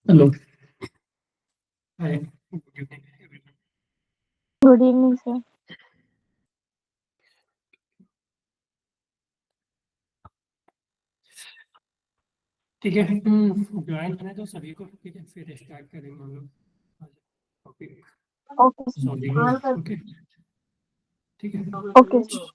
Hello. Hi, good evening everyone. Good evening sir. ठीक है, join करने दो सभी को। ठीक है, फिर स्टार्ट करेंगे हम लोग टॉपिक ओके सर। ओके, ठीक है। Okay sir.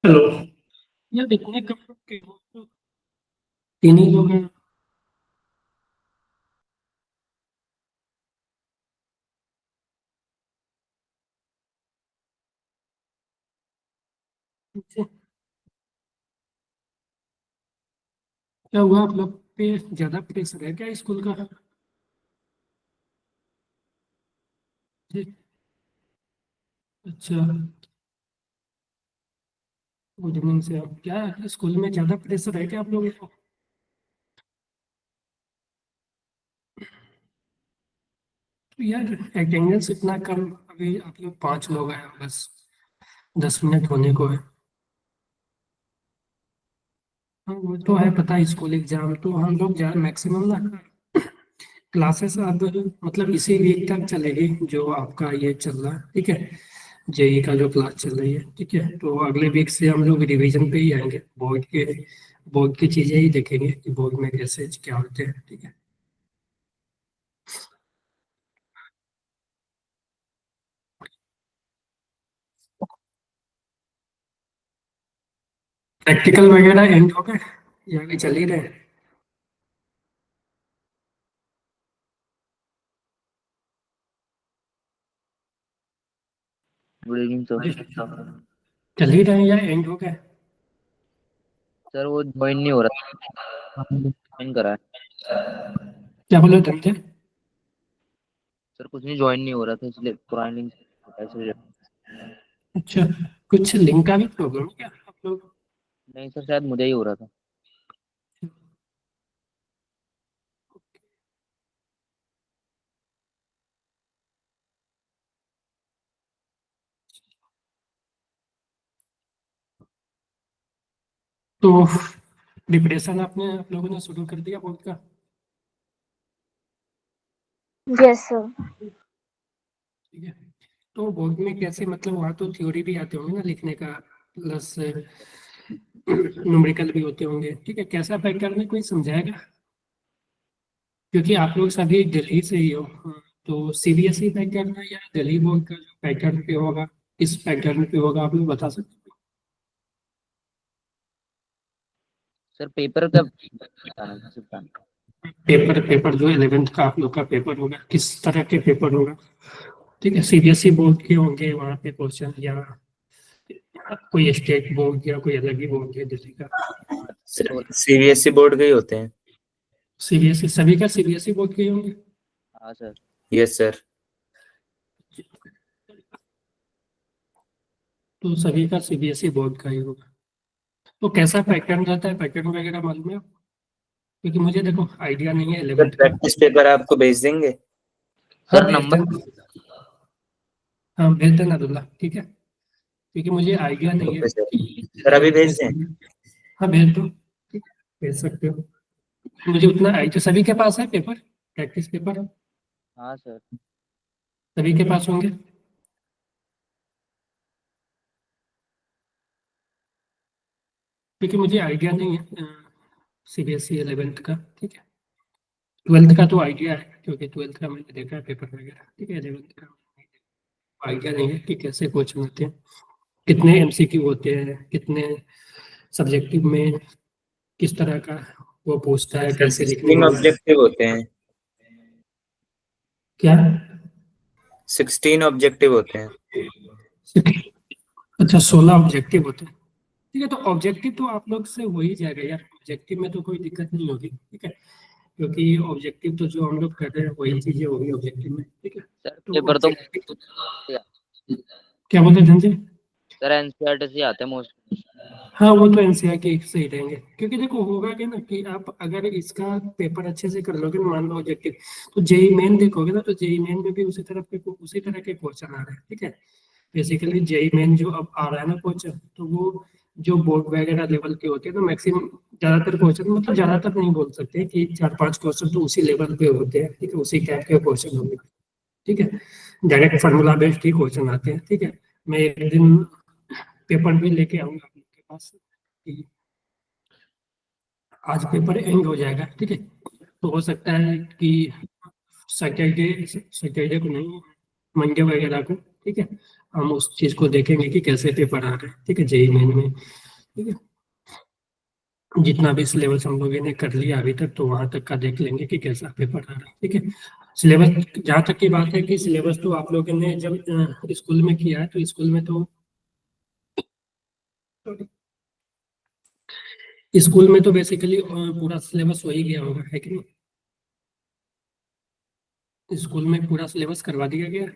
हेलो। यार इतने कम लोग के हो तो तीन ही लोग हैं। अच्छा, क्या हुआ आप लोग पे ज्यादा प्रेशर है क्या स्कूल का? जी, अच्छा। गुड इवनिंग से आप क्या स्कूल में ज्यादा प्रेशर है क्या आप लोगों को? तो यार अटेंडेंस इतना कम, अभी आप लोग 5 लोग हैं बस, 10 मिनट होने को है। हाँ वो तो है पता है, स्कूल एग्जाम तो हम लोग जा मैक्सिमम ना क्लासेस अब मतलब इसी वीक तक चलेगी जो आपका ये चल रहा है, ठीक है। जेई का जो क्लास चल रही है, ठीक है, तो अगले वीक से हम लोग रिवीजन पे ही आएंगे, बोर्ड की चीजें ही देखेंगे कि बोर्ड में कैसे क्या होते हैं, ठीक है। प्रैक्टिकल वगैरह एंड हो गए या अभी चल ही रहे हैं? Good evening sir. चल ही रहे हैं या एंड हो गए? सर वो ज्वाइन नहीं हो रहा, ज्वाइन करा है। क्या बोले थे? सर कुछ नहीं, ज्वाइन नहीं हो रहा था इसलिए पुरानी लिंक ऐसे। अच्छा, कुछ लिंक का भी प्रॉब्लम है क्या आप लोग? नहीं सर, शायद मुझे ही हो रहा था। तो प्रिपरेशन आपने आप लोगों ने शुरू कर दिया बोर्ड का? Yes sir. ठीक है, तो बोर्ड में कैसे मतलब वहाँ तो थ्योरी भी आते होंगे ना लिखने का, प्लस न्यूमेरिकल भी होते होंगे, ठीक है, कैसा पैटर्न में कोई समझाएगा? क्योंकि आप लोग सभी दिल्ली से ही हो, हाँ, तो सीबीएसई पैटर्न है या दिल्ली बोर्ड का जो पैटर्न पे होगा, किस पैटर्न पे होगा आप लोग बता सकते सर पेपर का बताना था सर। हो? पेपर पेपर जो 11th का आप लोग का पेपर होगा किस तरह के पेपर होगा? ठीक है, सीबीएसई बोर्ड के होंगे वहाँ पे क्वेश्चन, या कोई स्टेट बोर्ड या कोई अलग ही बोर्ड है दिल्ली का? सीबीएसई बोर्ड के ही होते हैं। सीबीएसई सभी का सीबीएसई बोर्ड के ही होंगे? हाँ सर। Yes sir. तो सभी का सीबीएसई बोर्ड का ही होगा। तो कैसा पैटर्न रहता है, पैटर्न वगैरह मालूम है? क्योंकि मुझे देखो आइडिया नहीं है सर 11th का। प्रैक्टिस पेपर आपको भेज देंगे। हाँ सर भेज नंबर। देना। हाँ भेज देना दूल्हा, ठीक है, क्योंकि मुझे आइडिया नहीं है ओके सर। कि सर अभी 11th में भेज दें। हाँ भेज दो, ठीक है, भेज सकते हो। मुझे उतना आइडिया, सभी के पास है पेपर, प्रैक्टिस पेपर हाँ सर। सभी के पास होंगे? क्योंकि मुझे आइडिया नहीं है सीबीएसई 11th का, ठीक है। 12th का तो आइडिया है क्योंकि 12th का मैंने देखा है पेपर वगैरह, ठीक है। 11th का आइडिया नहीं है कि कैसे क्वेश्चन होते हैं, कितने एमसीक्यू होते हैं, कितने सब्जेक्टिव में किस तरह का वो पूछता है, सर कैसे लिखने 16 होंगे। ऑब्जेक्टिव होते हैं। क्या? 16 ऑब्जेक्टिव होते हैं। अच्छा, 16 ऑब्जेक्टिव होते हैं, ठीक है। तो ऑब्जेक्टिव तो आप लोग से हो ही जाएगा यार, ऑब्जेक्टिव में तो कोई दिक्कत नहीं होगी, ठीक है, क्योंकि ऑब्जेक्टिव तो जो हम लोग कर रहे हैं वही चीजें होगी ऑब्जेक्टिव में, ठीक है। सर तो पेपर तो ऑब्जेक्टिव, क्या बोलते हैं धनंजय? सर एनसीईआरटी से आते हैं मोस्ट। हाँ वो तो एनसीआर के सही रहेंगे, क्योंकि देखो होगा क्या ना कि आप अगर इसका पेपर अच्छे से कर लोगे ना, मान लो ऑब्जेक्टिव, तो जेई मेन देखोगे ना, तो जेई मेन में भी उसी तरह के क्वेश्चन आ रहे हैं, ठीक है। बेसिकली जेई मेन जो अब आ रहा है ना क्वेश्चन, तो वो जो बोर्ड वगैरह लेवल के होते हैं ना मैक्सिमम, ज्यादातर क्वेश्चन, मतलब ज्यादातर नहीं बोल सकते कि 4-5 क्वेश्चन तो उसी लेवल पे होते हैं, ठीक है, उसी टाइप के क्वेश्चन होंगे, ठीक है। डायरेक्ट फार्मूला बेस्ड ही क्वेश्चन आते हैं, ठीक है। मैं एक दिन पेपर भी लेके आऊंगा आपके पास कि आज पेपर एंड हो जाएगा, ठीक है। तो हो सकता है कि सैटरडे सैटरडे को नहीं, मंडे वगैरह को, ठीक है, हम उस चीज को देखेंगे कि कैसे पेपर आ रहे हैं, ठीक है, जेई मेन में, ठीक है। जितना भी सिलेबस हम लोगों ने कर लिया अभी तक, तो वहां तक का देख लेंगे कि कैसा पेपर आ रहा है, ठीक है। सिलेबस जहाँ तक की बात है कि सिलेबस तो आप लोगों ने जब स्कूल में किया है, तो स्कूल में तो स्कूल में तो बेसिकली पूरा सिलेबस हो ही गया होगा, है कि नहीं? स्कूल में पूरा सिलेबस करवा दिया गया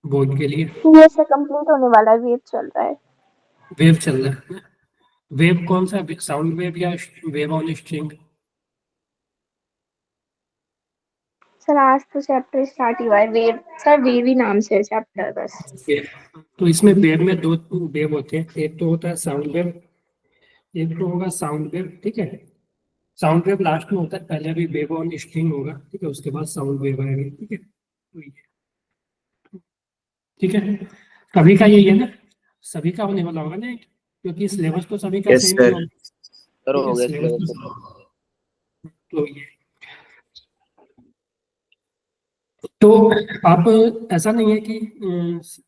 बोर्ड के लिए। ये से कंप्लीट होने वाला है, वेव चल रहा है। वेव चल रहा है। वेव कौन सा, साउंड वेव या वेव ऑन स्ट्रिंग? सर आज तो चैप्टर स्टार्ट ही हुआ है, वेव सर वेव ही नाम से है चैप्टर बस। तो इसमें वेव में दो वेव होते हैं, एक तो होता है साउंड वेव, एक तो होगा साउंड वेव, ठीक है। साउंड वेव लास्ट में होता है, पहले भी वेव ऑन स्ट्रिंग होगा, ठीक है, उसके बाद साउंड वेव आएगी, ठीक है। तो ये, ठीक है, सभी का यही है ना, सभी का होने वाला होगा ना, क्योंकि सिलेबस तो सभी का यस सेम ही सर। होगा। सर ठीक है, हो गया syllabus syllabus। तो ये, तो आप, ऐसा नहीं है कि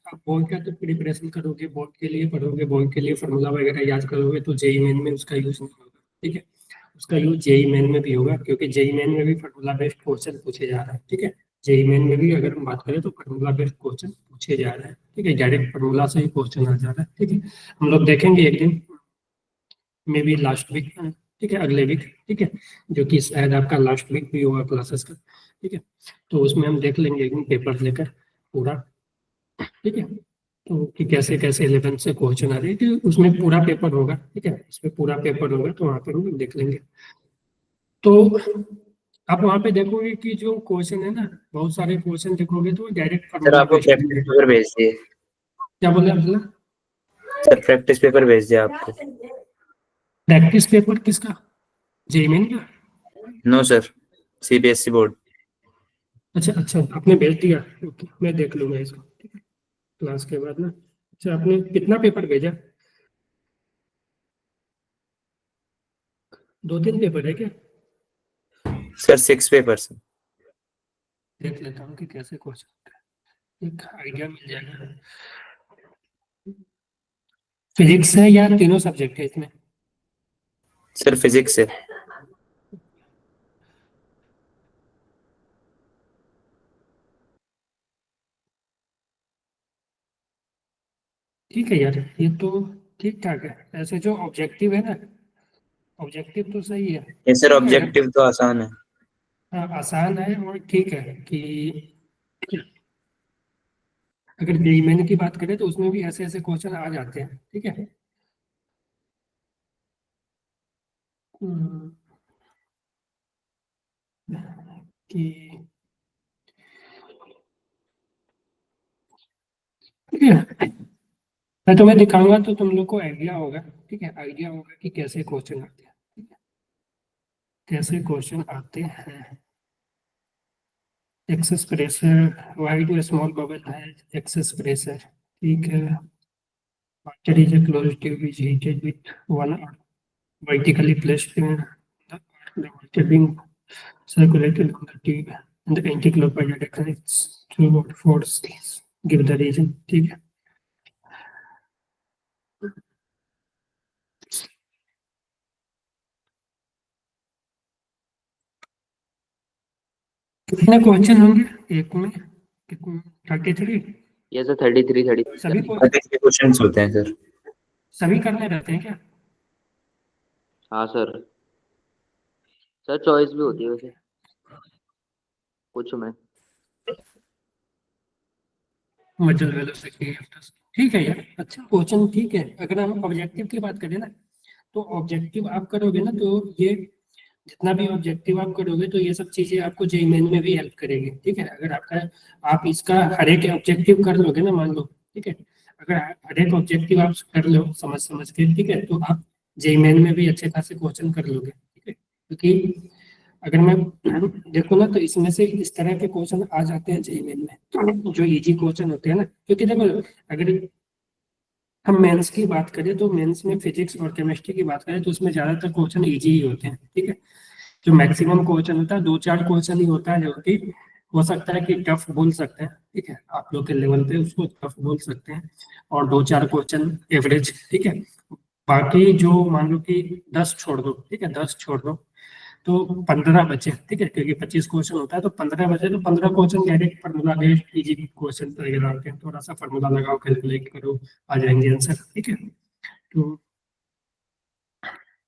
आप बोर्ड का तो प्रिपरेशन करोगे, बोर्ड के लिए पढ़ोगे, बोर्ड के लिए फार्मूला वगैरह याद करोगे, तो जेई मेन में उसका यूज नहीं होगा, ठीक है। उसका यूज जेई मेन में भी होगा, क्योंकि जेई मेन में भी फार्मूला बेस्ड क्वेश्चन पूछे जा रहा है, ठीक है। जेई मेन में भी अगर हम बात करें तो फार्मूला बेस्ड क्वेश्चन पूछे जा रहे हैं, ठीक है, डायरेक्ट फार्मूला से ही क्वेश्चन आ जा रहा है, ठीक है। हम लोग देखेंगे एक दिन, मे बी लास्ट वीक, ठीक है, अगले वीक, ठीक है, जो कि शायद आपका लास्ट वीक भी होगा क्लासेस का, ठीक है। तो उसमें हम देख लेंगे एक दिन पेपर लेकर पूरा, ठीक है, तो कि कैसे कैसे 11 से क्वेश्चन आ रहे हैं, कि उसमें पूरा पेपर होगा, ठीक है, इसमें पूरा पेपर होगा, तो वहाँ पर हम देख लेंगे। तो आप वहाँ पे देखोगे कि जो क्वेश्चन है ना, बहुत सारे क्वेश्चन देखोगे तो डायरेक्ट सर फार्मूला आपको बेस्ड प्रैक्टिस है। पेपर भेज दिए। क्या बोले अब्दुल्ला? सर प्रैक्टिस पेपर भेज दिया आपको। प्रैक्टिस पेपर किसका, जेईमेन का? No sir, CBSE board. अच्छा अच्छा, आपने भेज दिया, ओके, मैं देख लूंगा इसको, ठीक है, क्लास के बाद ना। अच्छा, आपने कितना पेपर भेजा? 2-3 पेपर है क्या? Sir 6 papers. देख लेता हूँ कि कैसे क्वेश्चन, एक आइडिया मिल जाएगा। फिजिक्स है या तीनों सब्जेक्ट है इसमें? सर फिजिक्स है। ठीक है यार, ये तो ठीक ठाक है, ऐसे जो ऑब्जेक्टिव है ना, ऑब्जेक्टिव तो सही है, ये सर ठीक है, अगर ऑब्जेक्टिव तो आसान है। हाँ, आसान है और ठीक है कि अगर जेईई मेन की बात करें तो उसमें भी ऐसे ऐसे क्वेश्चन आ जाते हैं, ठीक है। हम्म, कि ठीक है, मैं तुम्हें दिखाऊंगा तो तुम लोग को आइडिया होगा, ठीक है, आइडिया होगा कि कैसे क्वेश्चन आते हैं, ठीक है, कैसे क्वेश्चन आते हैं। Excess pressure, why to small bubble है, एक्सेस प्रेशर, ठीक है, water is a closed tube is heated with one arm vertically placed in the water being circulated on the tube and the anti-clockwise direction it's through force give the region, ठीक है। कितने question होंगे एक में, कितने, 33? ये sir 33 सभी को, 33। क्वेश्चन होते हैं सर। सभी करने रहते हैं क्या? हाँ सर। सर चॉइस भी होती है वैसे कुछ में। मजल वेलोसिटी, ठीक है यार, अच्छा क्वेश्चन, ठीक है। अगर हम ऑब्जेक्टिव की बात करें ना, तो ऑब्जेक्टिव आप करोगे ना, तो ये जितना भी ऑब्जेक्टिव आप करोगे तो ये सब चीजें आपको जेईई मेन में भी हेल्प करेगी, ठीक है। अगर आपका, आप इसका हर एक ऑब्जेक्टिव कर लोगे ना, मान लो, ठीक है, अगर हर एक ऑब्जेक्टिव आप कर लो समझ समझ के, ठीक है, तो आप जेईई मेन में भी अच्छे खासे क्वेश्चन कर लोगे, ठीक है। क्योंकि अगर मैं देखो ना, तो इसमें से इस तरह के क्वेश्चन आ जाते हैं जेईई मेन में, जो इजी क्वेश्चन होते हैं ना, क्योंकि देखो, अगर हम मेंस की बात करें तो मेंस में फिजिक्स और केमिस्ट्री की बात करें तो उसमें ज्यादातर क्वेश्चन इजी ही होते हैं, ठीक है। जो मैक्सिमम क्वेश्चन होता है 2-4 क्वेश्चन ही होता है, जो कि हो सकता है कि टफ बोल सकते हैं, ठीक है, आप लोग के लेवल पे उसको टफ बोल सकते हैं, और 2-4 क्वेश्चन एवरेज, ठीक है। बाकी जो मान लो कि 10 छोड़ दो, ठीक है, 10 छोड़ दो, तो 15 बचे, ठीक है, क्योंकि 25 क्वेश्चन होता है, तो 15 बचे, तो 15 question direct formula based easy question तैयार आते हैं, थोड़ा सा फार्मूला लगाओ, कैलकुलेट करो, आ जाएंगे आंसर, ठीक है। तो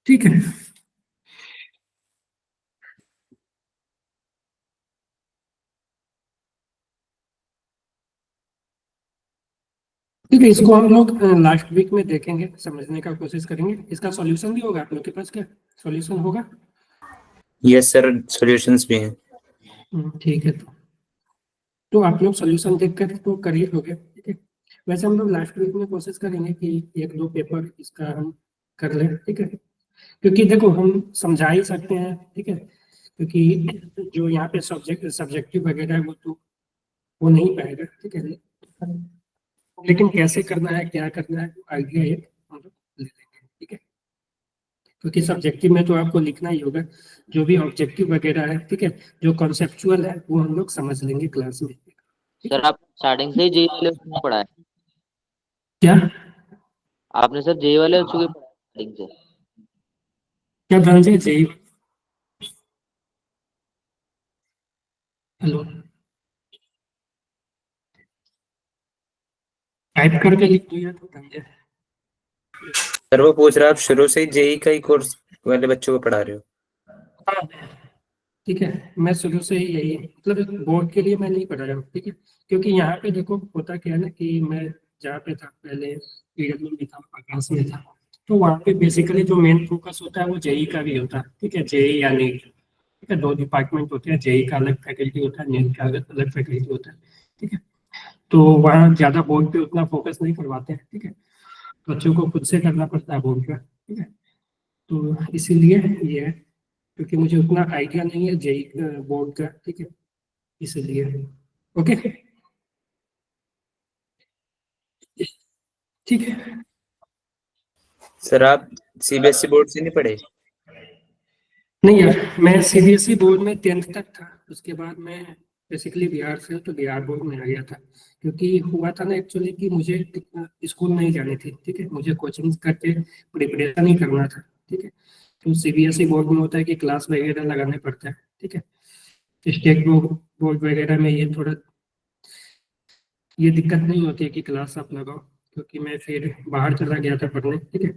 ठीक है। ठीक है, इसको हम लोग लास्ट वीक में देखेंगे, समझने का कोशिश करेंगे। इसका सॉल्यूशन भी होगा आप लोग के पास? क्या सॉल्यूशन होगा? यस सर, सॉल्यूशंस भी हैं। ठीक है। तो आप लोग सॉल्यूशन देख कर तो कर ही लोगे, ठीक है। वैसे हम लोग लास्ट वीक में कोशिश करेंगे कि एक दो पेपर इसका हम कर लें, ठीक है। क्योंकि देखो हम समझा ही सकते हैं, ठीक है। क्योंकि जो यहाँ पे सब्जेक्टिव वगैरह है वो तो वो नहीं पाएगा, ठीक है। लेकिन कैसे करना है, क्या करना है, आइडिया एक हम लोग ले लेंगे, ठीक है। क्योंकि सब्जेक्टिव में तो आपको लिखना ही होगा, जो भी ऑब्जेक्टिव वगैरह है, ठीक है। जो कॉन्सेप्चुअल है वो हम लोग समझ लेंगे क्लास में, ठीक सर है। आप स्टार्टिंग से ही जेई वाले उसमें पढ़ा है? क्या आपने सर जेई वाले उसको पढ़ा है स्टार्टिंग से? क्या धनंजय जी? हेलो, टाइप करके लिख दो यार तो धनंजय। सर वो पूछ रहा है, आप शुरू से ही जेई का ही कोर्स वाले बच्चों को पढ़ा रहे हो? हाँ, ठीक है। मैं शुरू से ही यही मतलब बोर्ड के लिए मैं नहीं पढ़ा रहा हूँ, ठीक है। क्योंकि यहाँ पे देखो होता क्या है ना कि मैं जहाँ पे था पहले, पीडब्ल्यू में था, आकाश में था। तो वहाँ पे बेसिकली जो मेन फोकस होता है वो जेई का भी होता है, ठीक है। जेई या नीट, ठीक है। दो डिपार्टमेंट होते हैं, जेई का अलग फैकल्टी होता है, नीट का अलग फैकल्टी होता है, ठीक है। तो वहाँ ज्यादा बोर्ड पे उतना फोकस नहीं करवाते हैं, ठीक है। बच्चों को खुद से करना पड़ता है बोर्ड का, ठीक है। तो इसीलिए ये है, क्योंकि मुझे उतना आइडिया नहीं है जेई बोर्ड का, ठीक है। इसलिए ओके, ठीक है। सर आप सीबीएसई बोर्ड से नहीं पढ़े? नहीं यार, मैं सीबीएसई बोर्ड में 10th तक था। उसके बाद मैं बेसिकली बिहार से हूँ, तो बिहार बोर्ड में आ गया था। क्योंकि हुआ था ना एक्चुअली कि मुझे स्कूल नहीं जानी थी, ठीक है। मुझे कोचिंग करके प्रिपरेशन ही करना था, ठीक है। तो सीबीएसई बोर्ड में होता है कि क्लास वगैरह लगाने पड़ता है, ठीक है। स्टेट बोर्ड वगैरह में ये थोड़ा ये दिक्कत नहीं होती है कि क्लास आप लगाओ। क्योंकि मैं फिर बाहर चला गया था पढ़ने, ठीक है।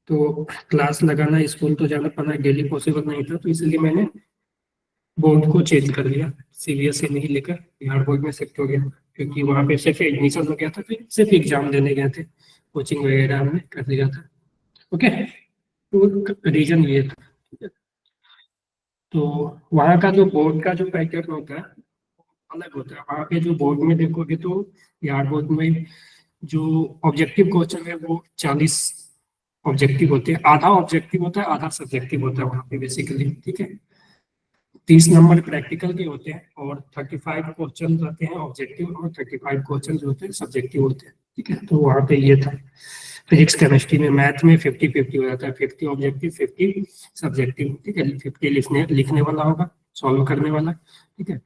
तो क्लास लगाना, स्कूल तो जाना पड़ना डेली पॉसिबल नहीं था, तो इसलिए मैंने बोर्ड को चेंज कर लिया। सीबीएसई नहीं लेकर बिहार बोर्ड में शिफ्ट हो गया। क्योंकि वहाँ पे सिर्फ एडमिशन हो गया था, फिर सिर्फ एग्जाम देने गए थे, कोचिंग वगैरह हमने कर लिया था। ओके, तो रीजन ये था, ठीक है। तो वहाँ का जो बोर्ड का जो पैटर्न होता है अलग होता है। वहाँ पे जो बोर्ड में देखोगे तो बिहार बोर्ड में जो ऑब्जेक्टिव क्वेश्चन है वो 40 ऑब्जेक्टिव होते हैं। आधा ऑब्जेक्टिव होता है, आधा सब्जेक्टिव होता है वहाँ पे बेसिकली, ठीक है। 30 नंबर प्रैक्टिकल के होते हैं और 35 क्वेश्चन रहते हैं ऑब्जेक्टिव, और 35 क्वेश्चन जो होते हैं सब्जेक्टिव होते हैं, ठीक है। तो वहाँ पे ये था। फिजिक्स केमिस्ट्री में, मैथ में 50-50 हो जाता है, 50 ऑब्जेक्टिव 50 सब्जेक्टिव, ठीक है। 50 लिखने लिखने वाला होगा, सॉल्व करने वाला, ठीक है।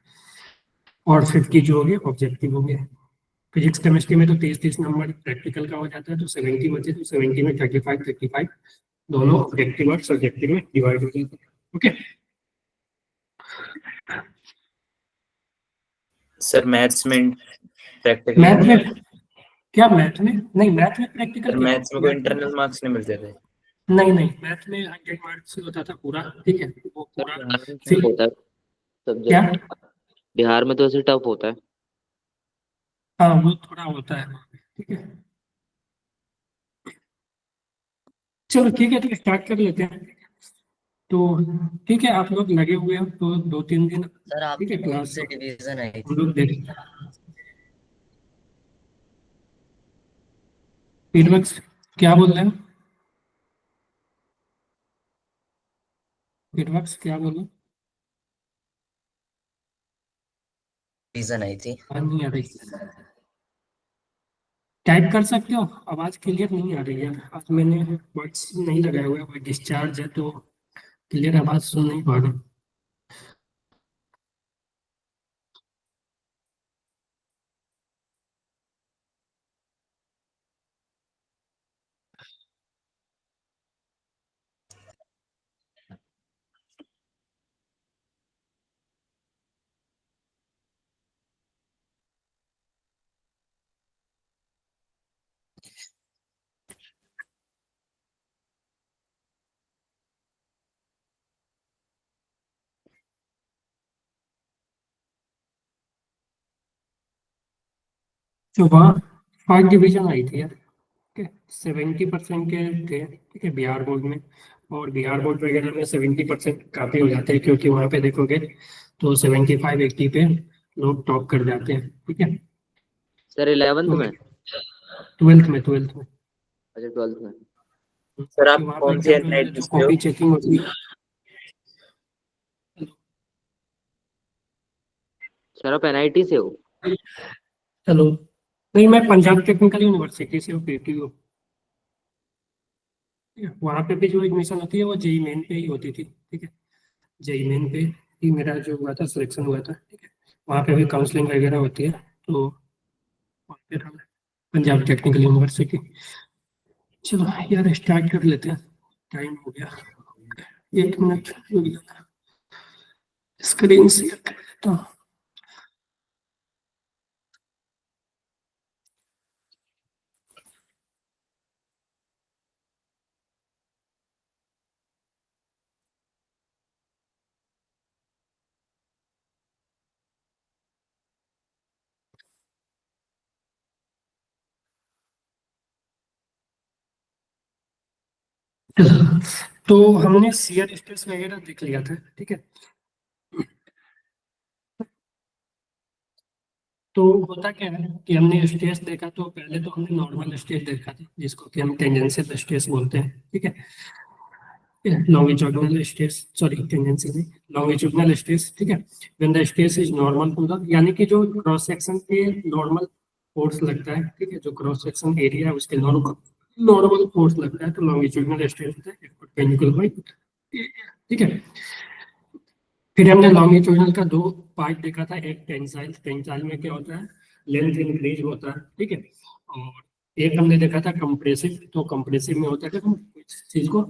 और 50 जो हो गया ऑब्जेक्टिव हो गया। फिजिक्स केमिस्ट्री में तो 30-30 नंबर प्रैक्टिकल का हो जाता है, तो 70 बचे, तो 70 में 35-35 दोनों ऑब्जेक्टिव और सब्जेक्टिव में डिवाइड हो जाते हैं। ओके। सर मैथ्स में प्रैक्टिकल मैथ नहीं में? होता? क्या मैथ में? नहीं, मैथ में प्रैक्टिकल सर क्या? मैथ्स में कोई मैथ में इंटरनल मार्क्स नहीं मिलते थे? नहीं नहीं, मैथ में 100 मार्क्स होता था पूरा, ठीक है। वो सर पूरा बिहार में टफ फिर होता है क्या? सब्जेक्ट। बिहार में तो ऐसे टफ होता है। हाँ, वो थोड़ा होता है वहाँ पे, ठीक है। चलो ठीक है, तो स्टार्ट कर लेते हैं। तो ठीक है, आप लोग लगे हुए हो तो 2-3 दिन, सर ठीक है, आपकी कौन क्लास सी डिवीजन आई हम थी? लोग देख फीडबैक्स। क्या बोल रहे हैं? फीडबैक्स क्या बोल डिवीजन आई थी? रहे? नहीं आ रही। टाइप कर सकते हो? आवाज क्लियर नहीं आ रही है। आज मैंने बड्स नहीं लगाया हुआ है, वो डिस्चार्ज है तो क्लियर आवाज सुन नहीं पा रहे। जो वहाँ फर्स्ट डिवीजन आई थी यार, ठीक है, 70% के थे, ठीक है, बिहार बोर्ड में। और बिहार बोर्ड वगैरह में 70% काफी हो जाते हैं, क्योंकि वहाँ पे देखोगे तो 75-80 पे लोग टॉप कर जाते हैं, ठीक है। सर 11th तो में? ट्वेल्थ में अच्छा 12th में। सर क्योंकि आप वहाँ पे कौन सी एग्जाम में जो एनआईटी से हो? कॉपी चेकिंग होती है। सर आप एनआईटी से हो? चलो, नहीं, मैं पंजाब टेक्निकल यूनिवर्सिटी से हूँ, PTU। वहाँ पे भी जो एडमिशन होती है वो जेई मेन पे ही होती थी, ठीक है। जेई मेन पे ही मेरा जो हुआ था, सिलेक्शन हुआ था, ठीक है। वहाँ पे भी काउंसलिंग वगैरह होती है, तो वहाँ पे था पंजाब टेक्निकल यूनिवर्सिटी। चलो यार, स्टार्ट कर लेते हैं, टाइम हो गया। 1 मिनट रुक जाना, स्क्रीन शेयर कर लेता हूँ। चलो, तो हमने सीआर स्टेट्स वगैरह देख लिया था, ठीक है। तो होता क्या है कि हमने स्टेज देखा, तो पहले तो हमने नॉर्मल स्टेज देखा था, जिसको कि हम टेंजेंशियल स्टेज बोलते हैं, ठीक है। लॉन्गिट्यूडिनल स्टेज, सॉरी टेंजेंशियल नहीं, लॉन्गिट्यूडिनल स्टेज, ठीक है। When the stage is normal to the, यानी कि जो क्रॉस सेक्शन पे नॉर्मल फोर्स लगता है, ठीक है, जो क्रॉस सेक्शन एरिया है उसके नॉर्मल नॉर्मल फोर्स लगता है, तो लॉन्गिट्यूडिनल स्टेज होता है, परपेंडिकुलर बाई, ठीक है। फिर हमने लॉन्गिट्यूडिनल का दो पार्ट देखा था, एक टेंसाइल, टेंसाइल में क्या होता है, लेंथ इंक्रीज होता है, ठीक है। और एक हमने देखा था कंप्रेसिव, तो कंप्रेसिव में होता है कि हम कुछ चीज को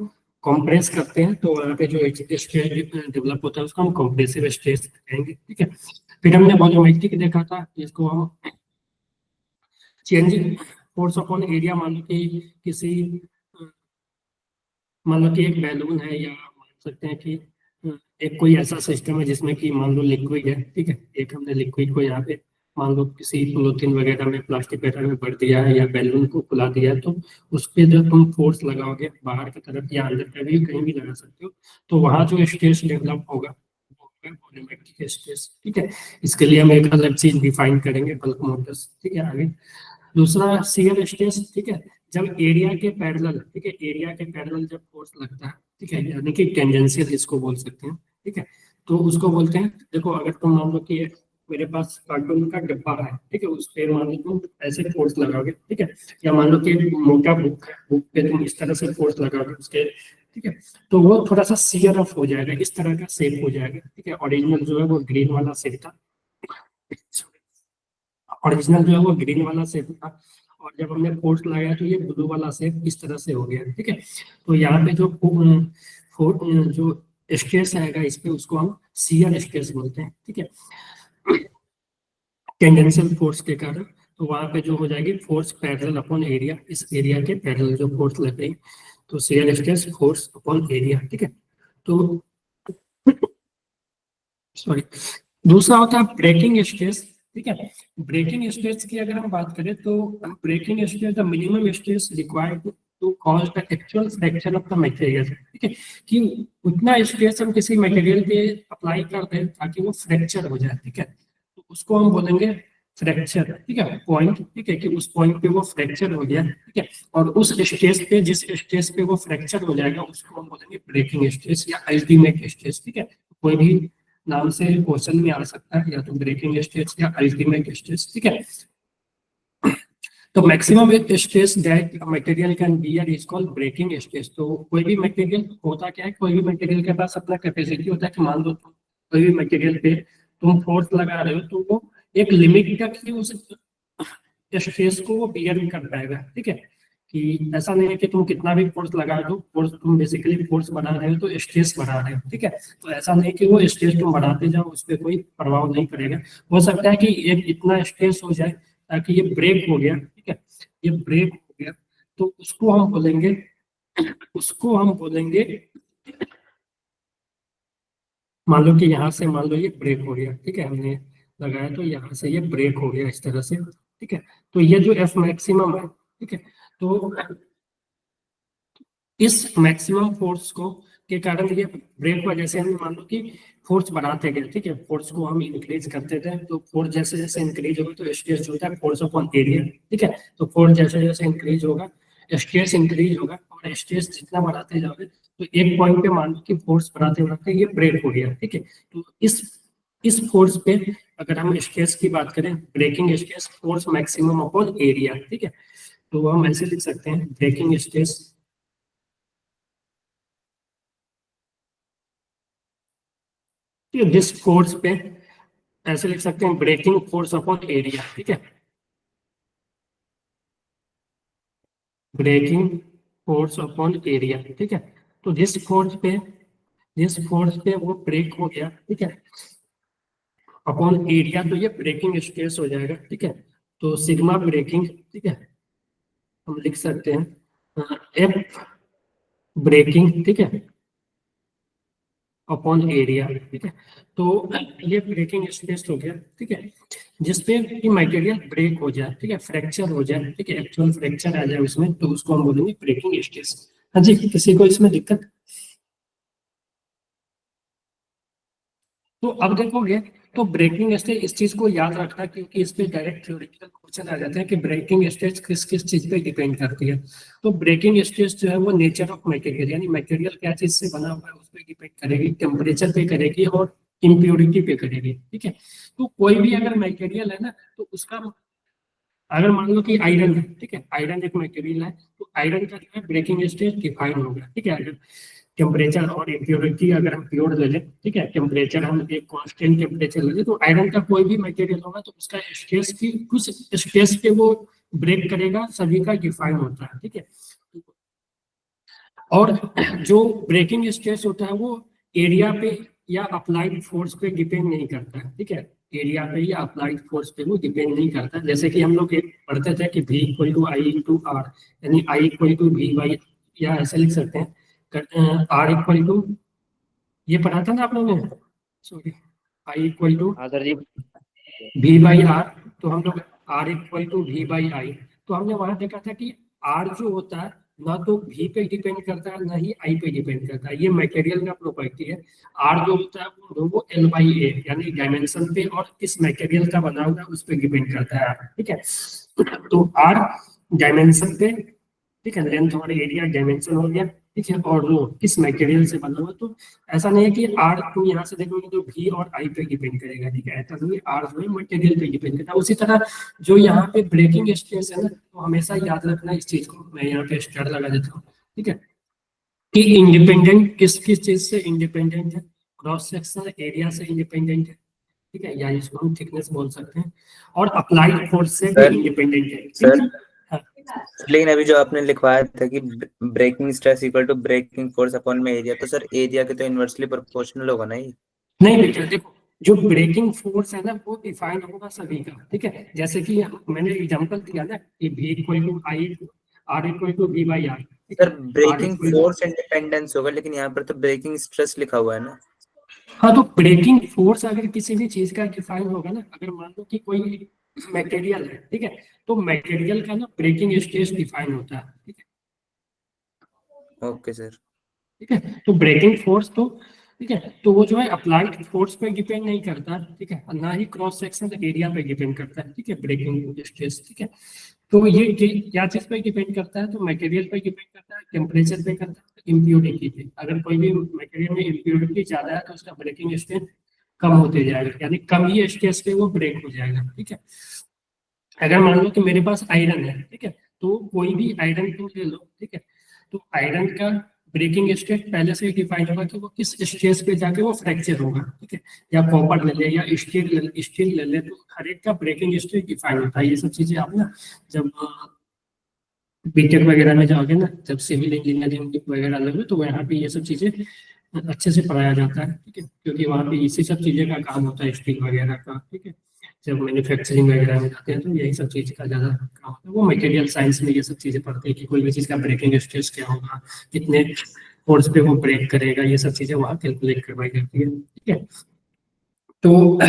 कंप्रेस करते हैं, तो वहाँ पे जो स्टेज डेवलप होता है उसको हम कंप्रेसिव स्टेज कहेंगे, ठीक है। फिर हमने वॉल्यूमेट्रिक देखा था, जिसको हम चेंजिंग फोर्स अपॉन एरिया, मान लो कि किसी मान लो कि एक बैलून है, या मान सकते हैं कि एक कोई ऐसा सिस्टम है जिसमें कि मान लो लिक्विड है, ठीक है। एक हमने लिक्विड को यहाँ पे मान लो किसी पॉलीथीन वगैरह में, प्लास्टिक वगैरह में भर दिया है, या बैलून को फुला दिया है, तो उस पे जब तुम फोर्स लगाओगे बाहर की तरफ या अंदर कभी कहीं भी लगा सकते हो, तो वहाँ जो स्ट्रेस डेवलप होगा वो होगा वॉल्यूमेट्रिक स्ट्रेस, ठीक है। इसके लिए हम एक अलग चीज डिफाइन करेंगे, बल्क मोटर्स, ठीक है, आगे। दूसरा शियर स्ट्रेस, ठीक है, जब एरिया के पैरेलल, ठीक है, एरिया के पैरेलल जब फोर्स लगता है, ठीक है, यानी कि टेंजेंशियल इसको बोल सकते हैं, ठीक है। तो उसको बोलते हैं, देखो अगर तुम मान लो कि मेरे पास कार्टून का डब्बा है, ठीक है, उस पे मान लो तुम ऐसे फोर्स लगाओगे, ठीक है, या मान लो कि मोटा बुक है, बुक पे तुम इस तरह से फोर्स लगाओगे उसके, ठीक है, तो वो थोड़ा सा शियर ऑफ हो जाएगा, इस तरह का शेप हो जाएगा, ठीक है। ओरिजिनल जो है वो ग्रीन वाला शेप था, ओरिजिनल जो है वो ग्रीन वाला शेप था, और जब हमने फोर्स लगाया तो ये ब्लू वाला शेप इस तरह से हो गया, ठीक है। तो यहाँ पे जो जो स्ट्रेस आएगा इस पे, उसको हम शियर स्ट्रेस बोलते हैं, ठीक है, टेंजेंशियल फोर्स के कारण। तो वहां पे जो हो जाएगी फोर्स पैरेलल अपॉन एरिया, इस एरिया के पैरेलल जो फोर्स लग गई, तो shear stress force upon area, ठीक है। तो सॉरी, दूसरा होता है ब्रेकिंग स्ट्रेस, ठीक है। ब्रेकिंग स्ट्रेस की अगर हम बात करें, तो breaking stress the minimum stress required to cause the actual fracture of the material, ठीक है, कि उतना स्ट्रेस हम किसी मटेरियल पे अप्लाई कर दें ताकि वो फ्रैक्चर हो जाए, ठीक है, तो उसको हम बोलेंगे फ्रैक्चर, ठीक है, पॉइंट, ठीक है, कि उस पॉइंट पे वो फ्रैक्चर हो गया, ठीक है। और उस स्ट्रेस पे, जिस स्ट्रेस पे वो फ्रैक्चर हो जाएगा, उसको हम बोलेंगे ब्रेकिंग स्ट्रेस या अल्टीमेट स्ट्रेस, ठीक है। कोई भी नाम से क्वेश्चन में आ सकता है, या तो ब्रेकिंग स्ट्रेस या अल्टीमेट स्ट्रेस, ठीक है। तो maximum stress that material can bear is called breaking stress. तो कोई भी मटेरियल होता क्या है, कोई भी मटेरियल के पास अपना कैपेसिटी होता है, कि मान लो तुम कोई भी मटेरियल पे तुम फोर्स लगा रहे हो, तो वो एक लिमिट तक ही उस स्ट्रेस को वो बियर नहीं कर पाएगा, ठीक है। कि ऐसा नहीं है कि तुम कितना भी फोर्स लगा दो, फोर्स तुम बेसिकली फोर्स बढ़ा रहे हो तो स्ट्रेस बढ़ा रहे हो, ठीक है। तो ऐसा नहीं कि वो स्ट्रेस तुम बढ़ाते जाओ, उस पर कोई प्रभाव नहीं पड़ेगा। हो सकता है कि एक इतना स्ट्रेस हो जाए ताकि ये ब्रेक हो गया, ठीक है, ये ब्रेक हो गया, तो उसको हम बोलेंगे, मान लो कि यहाँ से मान लो ये ब्रेक हो गया, ठीक है, हमने लगाया तो यहाँ से ये ब्रेक हो गया इस तरह से, ठीक है। तो ये जो एफ मैक्सिमम है, ठीक है, तो इस मैक्सिमम फोर्स को के कारण ये ब्रेक हुआ। जैसे हम मान लो कि फोर्स बढ़ाते गए, ठीक है, फोर्स को हम इंक्रीज करते थे, तो फोर्स जैसे जैसे इंक्रीज होगा तो स्ट्रेस जो होता है फोर्स अपॉन एरिया, ठीक है, तो फोर्स जैसे जैसे इंक्रीज होगा स्ट्रेस इंक्रीज होगा, और स्ट्रेस जितना बढ़ाते जाओगे तो एक पॉइंट पे मान लो कि फोर्स बढ़ाते बढ़ाते ये ब्रेक हो गया, ठीक है। तो इस फोर्स पे अगर हम स्ट्रेस की बात करें, breaking stress force maximum upon area, ठीक है, तो हम ऐसे लिख सकते हैं ब्रेकिंग स्ट्रेस जिस फोर्स पे, ऐसे लिख सकते हैं ब्रेकिंग फोर्स अपॉन एरिया, ठीक है, ब्रेकिंग फोर्स अपॉन एरिया, ठीक है। तो जिस फोर्स पे वो ब्रेक हो गया, ठीक है, अपॉन एरिया, तो ये ब्रेकिंग स्ट्रेस हो जाएगा, ठीक है। तो सिग्मा ब्रेकिंग, ठीक है, हम लिख सकते हैं एफ ब्रेकिंग, ठीक है, अपॉन एरिया, ठीक है। तो ये ब्रेकिंग स्ट्रेस हो गया, ठीक है, जिसपे कि मटेरियल ब्रेक हो जाए, ठीक है, फ्रैक्चर हो जाए, ठीक है, एक्चुअल फ्रैक्चर आ जाए उसमें, तो उसको हम बोलेंगे ब्रेकिंग स्ट्रेस। हाँ जी, किसी को इसमें दिक्कत? तो अब देखोगे तो ब्रेकिंग स्ट्रेस, इस चीज को याद रखना क्योंकि इस पे डायरेक्ट थ्योरेटिकल क्वेश्चन आ जाते हैं कि ब्रेकिंग स्ट्रेस किस किस चीज पे डिपेंड करती है। तो ब्रेकिंग स्ट्रेस जो है वो नेचर ऑफ मटेरियल, यानी मटेरियल क्या चीज से बना हुआ है उस पर डिपेंड करेगी, टेम्परेचर पे करेगी और इम्प्योरिटी पे करेगी, ठीक है। तो कोई भी अगर मटेरियल है ना, तो उसका अगर मान लो कि आयरन है, ठीक है, आयरन एक मटेरियल है, तो आयरन का जो है ब्रेकिंग स्ट्रेस डिफाइन होगा, ठीक है। अगर टेम्परेचर और इम्प्योरिटी अगर हम प्योर ले लें, ठीक है, टेम्परेचर हम एक कांस्टेंट टेम्परेचर ले लें, तो आयरन का कोई भी मटेरियल होगा तो उसका स्ट्रेस की कुछ स्ट्रेस पे वो ब्रेक करेगा, सभी का डिफाइन होता है, ठीक है। और जो ब्रेकिंग स्ट्रेस होता है वो एरिया पे या अप्लाइड फोर्स पे डिपेंड नहीं करता है, ठीक है, एरिया पे या अप्लाइड फोर्स पे वो डिपेंड नहीं करता। जैसे कि हम लोग एक पढ़ते थे कि V equal to I into R, यानी I equal to V by, या ऐसे लिख सकते हैं R इक्वल टू, ये पढ़ा था ना आप लोगों ने, सॉरी, I इक्वल टू हाँ sir ji. V by R, तो हम लोग R equal to V by I, तो हमने वहां देखा था कि R जो होता है ना तो V पे डिपेंड करता है ना ही I पे डिपेंड करता है, ये मटेरियल का प्रॉपर्टी है। R जो होता है वो L बाई ए, यानी डायमेंशन पे और किस मटेरियल का बना हुआ है उस पे डिपेंड करता है, ठीक है। तो R डायमेंशन पे, ठीक है, लेंथ और एरिया डायमेंशन हो गया, ठीक है, और वो किस मटेरियल से बना हुआ। तो ऐसा नहीं है कि आर तुम यहाँ से देखोगे तो भी और आई पे डिपेंड करेगा, ठीक है, ऐसा नहीं, आर जो है मटेरियल पे डिपेंड करता है। उसी तरह जो यहाँ पे ब्रेकिंग स्ट्रेस है ना, तो हमेशा याद रखना इस चीज को, मैं यहाँ पे स्टार लगा देता हूँ, ठीक है, कि इंडिपेंडेंट किस किस चीज से इंडिपेंडेंट है, क्रॉस सेक्शन एरिया से इंडिपेंडेंट है, ठीक है, या इसको हम थिकनेस बोल सकते हैं, और अप्लाइड फोर्स से भी सर, इंडिपेंडेंट है, ठीक सर, है। हाँ। लेकिन अभी जो आपने लिखवाया था कि breaking stress equal to breaking force upon में एरिया, तो सर एरिया के तो इनवर्सली प्रोपोर्शनल होगा ना ये? नहीं बेटा, देखो जो ब्रेकिंग फोर्स है ना वो डिफाइन होगा सभी का, ठीक है, जैसे कि मैंने एग्जांपल दिया ना कि V equal to I, R equal to V by R, sir breaking force independence होगा, लेकिन यहाँ पर तो ब्रेकिंग स्ट्रेस लिखा हुआ है ना। हाँ, तो ब्रेकिंग फोर्स अगर किसी भी चीज का डिफाइन होगा ना, अगर मान लो कि कोई मटेरियल है, ठीक है, तो मटेरियल का ना ब्रेकिंग स्ट्रेस डिफाइन होता है, ठीक है, ओके सर। ठीक है। तो ब्रेकिंग फोर्स तो, ठीक है, तो वो जो है अप्लाइड फोर्स पे डिपेंड नहीं करता, ठीक है, ना ही क्रॉस सेक्शन एरिया पे डिपेंड करता है, ठीक है, ब्रेकिंग स्ट्रेस, ठीक है। तो ये क्या चीज पे डिपेंड करता है, तो मटेरियल पे डिपेंड करता है, टेम्परेचर पे करता है, इम्प्योरिटी पे। अगर कोई भी मटेरियल में इम्प्योरिटी ज्यादा है तो उसका ब्रेकिंग स्ट्रेस कम होते जाएगा, यानी कम ही स्ट्रेस पे वो ब्रेक हो जाएगा, ठीक है। अगर मान लो कि मेरे पास आयरन है, ठीक है, तो कोई भी आयरन तुम ले लो, ठीक है, तो आयरन का ब्रेकिंग स्ट्रेस पहले से ही डिफाइन होगा कि वो किस स्ट्रेस पे जाके वो फ्रैक्चर होगा, ठीक है, या कॉपर ले ले या स्टील ले ले, तो हर एक का ब्रेकिंग स्ट्रेस डिफाइन होता है। ये सब चीजें आप ना जब बीटेक वगैरह में जाओगे ना, जब सिविल इंजीनियरिंग वगैरह लोगे, तो वहाँ पे ये सब चीजें अच्छे से पढ़ाया जाता है, ठीक है, क्योंकि वहाँ पे इसी सब चीजें का काम होता है, स्टील वगैरह का, ठीक है। जब मैन्युफैक्चरिंग वगैरह में जाते हैं तो यही सब चीज का ज्यादा काम होता है। वो मटेरियल साइंस में ये सब चीजें पढ़ते हैं कि कोई भी चीज का ब्रेकिंग स्ट्रेस क्या होगा, कितने फोर्स पे वो ब्रेक करेगा, ये सब चीजें वहाँ कैलकुलेट करवाई जाती है, ठीक है। तो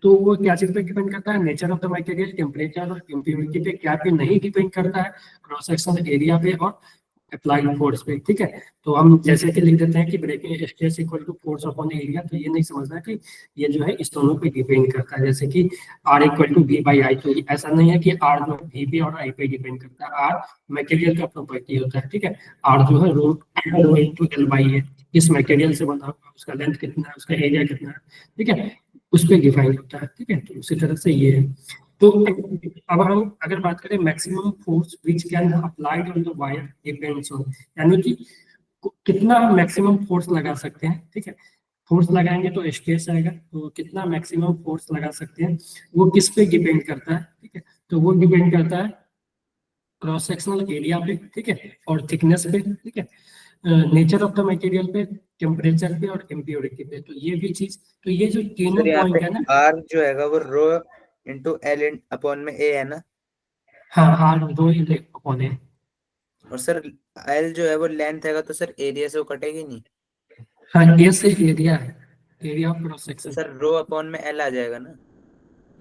तो वो क्या चीज पे डिपेंड करता है, nature of the material, temperature और इम्प्योरिटी पे, क्या पे नहीं डिपेंड करता है, क्रॉस सेक्शनल एरिया पे और अप्लाइड फोर्स पे। ठीक है, तो हम जैसे कि लिख देते हैं कि breaking stress equal to force upon area, तो ये नहीं समझना कि ये जो है इस दोनों पे डिपेंड करता है, जैसे कि R equal to V by I, तो ऐसा नहीं है कि आर जो है वी पे और आई पे डिपेंड करता है, आर मटेरियल का प्रॉपर्टी होता है। ठीक है, आर जो है रो इंटू एल बाई है, इस मटेरियल से बना हुआ, उसका लेंथ कितना है, उसका एरिया कितना है, ठीक है, उस पर डिफाइन होता है। ठीक है, तो उसी तरह से ये है। तो अब हम अगर बात करें maximum force which can applied on the wire depends on, यानी कि कितना हम मैक्सिमम फोर्स लगा सकते हैं। ठीक है, फोर्स लगाएंगे तो स्ट्रेस आएगा, तो कितना मैक्सिमम फोर्स लगा सकते हैं वो किस पे डिपेंड करता है। ठीक है, तो वो डिपेंड करता है क्रॉस सेक्शनल एरिया पे, ठीक है, और थिकनेस पे, ठीक है, नेचर ऑफ द मटेरियल पे, टेम्परेचर पे और इम्प्योरिटी पे। तो ये भी चीज, तो ये जो तीनों सर यहाँ पे पॉइंट है ना, आर जो हैगा वो रो इंटू एल अपॉन में ए है ना, हाँ आर दो इलेक्ट्रॉन है। और सर एल जो है वो लेंथ हैगा, तो सर एरिया से वो कटेगी नहीं, हाँ ये से एरिया है, एरिया ऑफ क्रॉस तो सेक्शन। सर रो अपॉन में एल आ जाएगा ना।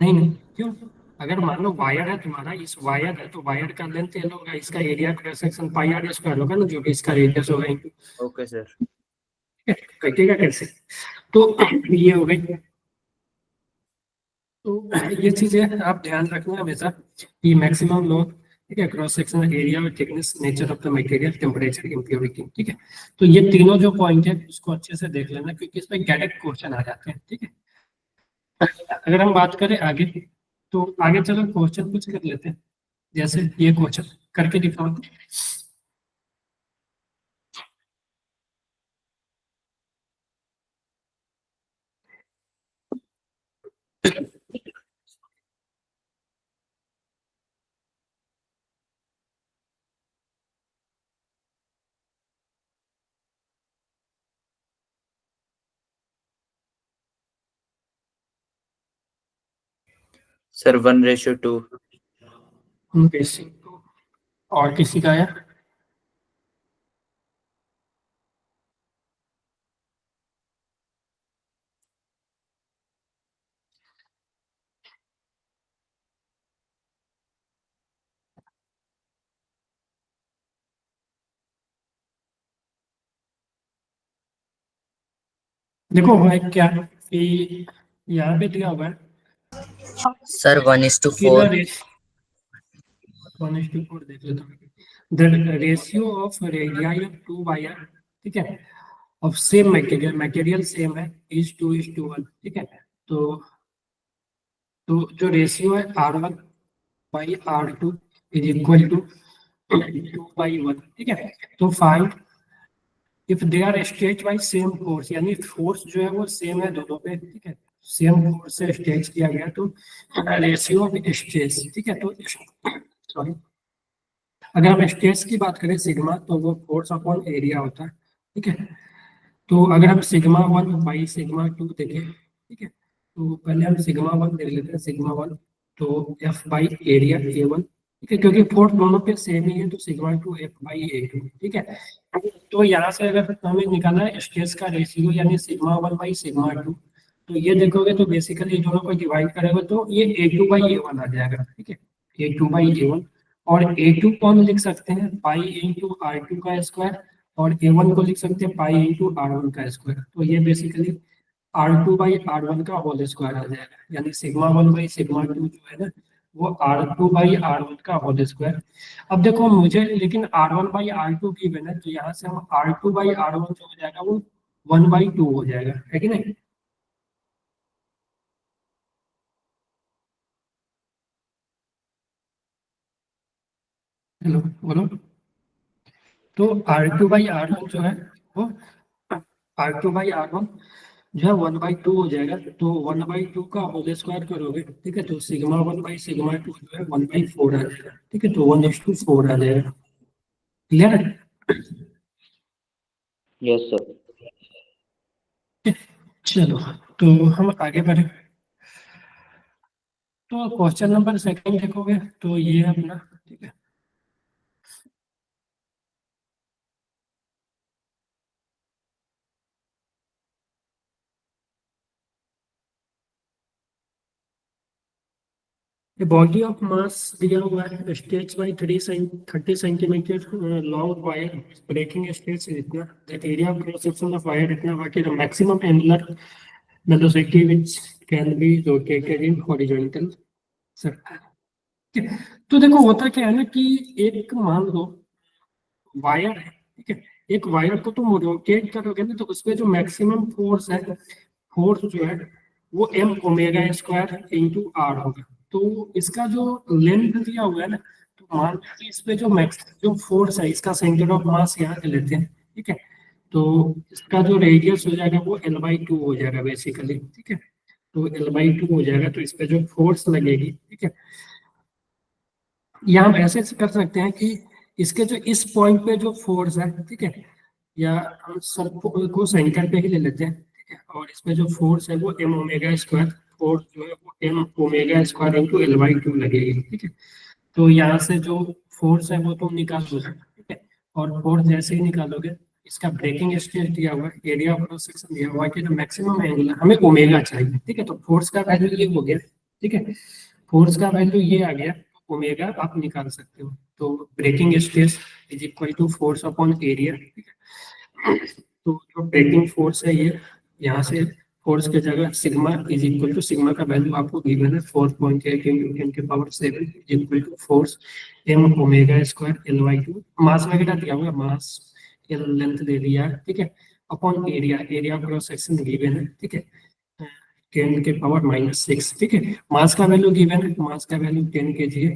नहीं नहीं, क्यों, अगर मान लो वायर है तुम्हारा, इस वायर है तो वायर का लेंथ एल होगा, इसका area cross section pi R square होगा ना, जो भी इसका रेडियस होगा इनटू, ओके सर। कटेगा कैसे। तो ये हो गई। तो ये चीजें आप ध्यान रखना हमेशा कि मैक्सिमम लोड, ठीक है, क्रॉस सेक्शनल एरिया और thickness, nature of the material, temperature, impurity. ठीक है, तो ये तीनों जो पॉइंट है उसको अच्छे से देख लेना, क्योंकि इसमें डायरेक्ट क्वेश्चन आ जाते हैं। ठीक है, अगर हम बात करें आगे, तो आगे चलो क्वेश्चन कुछ कर लेते हैं, जैसे ये क्वेश्चन करके दिखाओ। सर 1:2। बेसिक और किसी का है। देखो है क्या कि यहाँ पे दिया हुआ है सर 1:4। कि द रेस 1:4 देख लेता हूँ, the ratio of radii of two wire, ठीक है, of same material, material same है, इज 2:1। ठीक है, तो तो जो रेशियो है R1 by R2 is equal to 2/1। ठीक है, तो find if they are stretch by same force, यानी फोर्स जो है वो सेम है दोनों पे। ठीक है, सेम फोर्स से स्ट्रेच किया गया, तो रेशियो ऑफ स्ट्रेस। ठीक है, तो सॉरी, अगर हम स्ट्रेस की बात करें सिग्मा, तो वो फोर्स अपॉन एरिया होता है। ठीक है, तो अगर हम सिग्मा 1 बाई सिग्मा 2 देखें, ठीक है, तो पहले हम सिग्मा 1 देख लेते हैं, सिग्मा 1, तो एफ बाई एरिया A1। ठीक है, क्योंकि फोर्स दोनों पे सेम ही है, तो सिग्मा 2 F/A2। ठीक है, तो यहाँ से अगर हमें निकालना है स्ट्रेस का रेशियो, यानी सिग्मा 1 बाई सिग्मा 2, तो ये देखोगे तो बेसिकली दोनों को डिवाइड करेंगे तो ये A2/A1 आ जाएगा। ठीक है, A2/A1, और A2 को हम लिख सकते हैं पाई इंटू R2 का स्क्वायर, और A1 को लिख सकते हैं पाई इंटू R1 का स्क्वायर। तो ये बेसिकली R2/R1 का होल स्क्वायर आ जाएगा, यानी सिग्मा 1 बाई सिग्मा 2 जो है ना, वो R2/R1 का होल स्क्वायर। अब देखो मुझे लेकिन R1/R2 की बना, तो यहाँ से हम R2/R1 जो हो जाएगा वो 1/2 हो जाएगा, है कि नहीं। हेलो बोलो। तो R2/R1 जो है वो R2/R1 जो है 1/2 हो जाएगा, तो 1/2 का होल स्क्वायर करोगे, ठीक है, तो सिग्मा 1 बाई सिग्मा 2 जो है 1/4 आ जाएगा। ठीक है, तो 1:4 आ जाएगा। क्लियर है। Yes sir. चलो, तो हम आगे बढ़े, तो क्वेश्चन नंबर सेकंड देखोगे तो ये है अपना। ठीक है, बॉडी ऑफ मास दिया हुआ है, stage by 30 centimetre long wire, breaking stage इतना, that area of cross section of wire इतना, बाकी the maximum angular velocity which can be rotated in horizontal circle. ठीक है, तो देखो होता क्या है ना कि एक मान लो वायर है, ठीक है, एक वायर को तुम रोटेट करोगे ना तो उसपे जो मैक्सिमम फोर्स है, फोर्स जो है वो M omega square into R होगा। तो इसका जो लेंथ दिया हुआ है ना, तो मान लो कि इस पे जो मैक्स जो फोर्स है, इसका सेंटर ऑफ मास यहाँ ले लेते हैं, ठीक है, तो इसका जो रेडियस हो जाएगा वो L/2 हो जाएगा बेसिकली, ठीक है, तो L/2 हो जाएगा, तो इस पे जो फोर्स लगेगी, ठीक है, या हम ऐसे कर सकते हैं कि इसके जो इस पॉइंट पे जो फोर्स है, ठीक है, या हम सब को सेंटर पे ही ले लेते हैं, ठीक है, और इसमें जो फोर्स है वो एम ओमेगा स्क्वायर, फोर्स जो है वो M omega square into L/2 लगेगी, ठीक है, तो यहाँ से जो फोर्स है वो तुम निकाल लो, ठीक है, और फोर्स जैसे ही निकालोगे, इसका ब्रेकिंग स्ट्रेस दिया हुआ है, एरिया ऑफ क्रॉस सेक्शन दिया हुआ है कि मैक्सिमम एंगुलर हमें ओमेगा चाहिए, ठीक है, तो फोर्स का वैल्यू ये हो गया, ठीक है, फोर्स का वैल्यू ये आ गया, ओमेगा आप निकाल सकते हो, तो breaking stress is equal to force upon area, ठीक है, तो जो ब्रेकिंग फोर्स है ये, यहाँ से फोर्स की जगह sigma is equal to, sigma का वैल्यू आपको गिवन है 4.8 into 10⁻⁷ is equal to force M omega square L/2, mass वगैरह दिया हुआ है, मास एल लेंथ दे दिया है, ठीक है, upon area, area cross section given है, ठीक है, 10⁻⁻⁶, ठीक है, मास का वैल्यू गिवन है, मास का वैल्यू 10 kg है,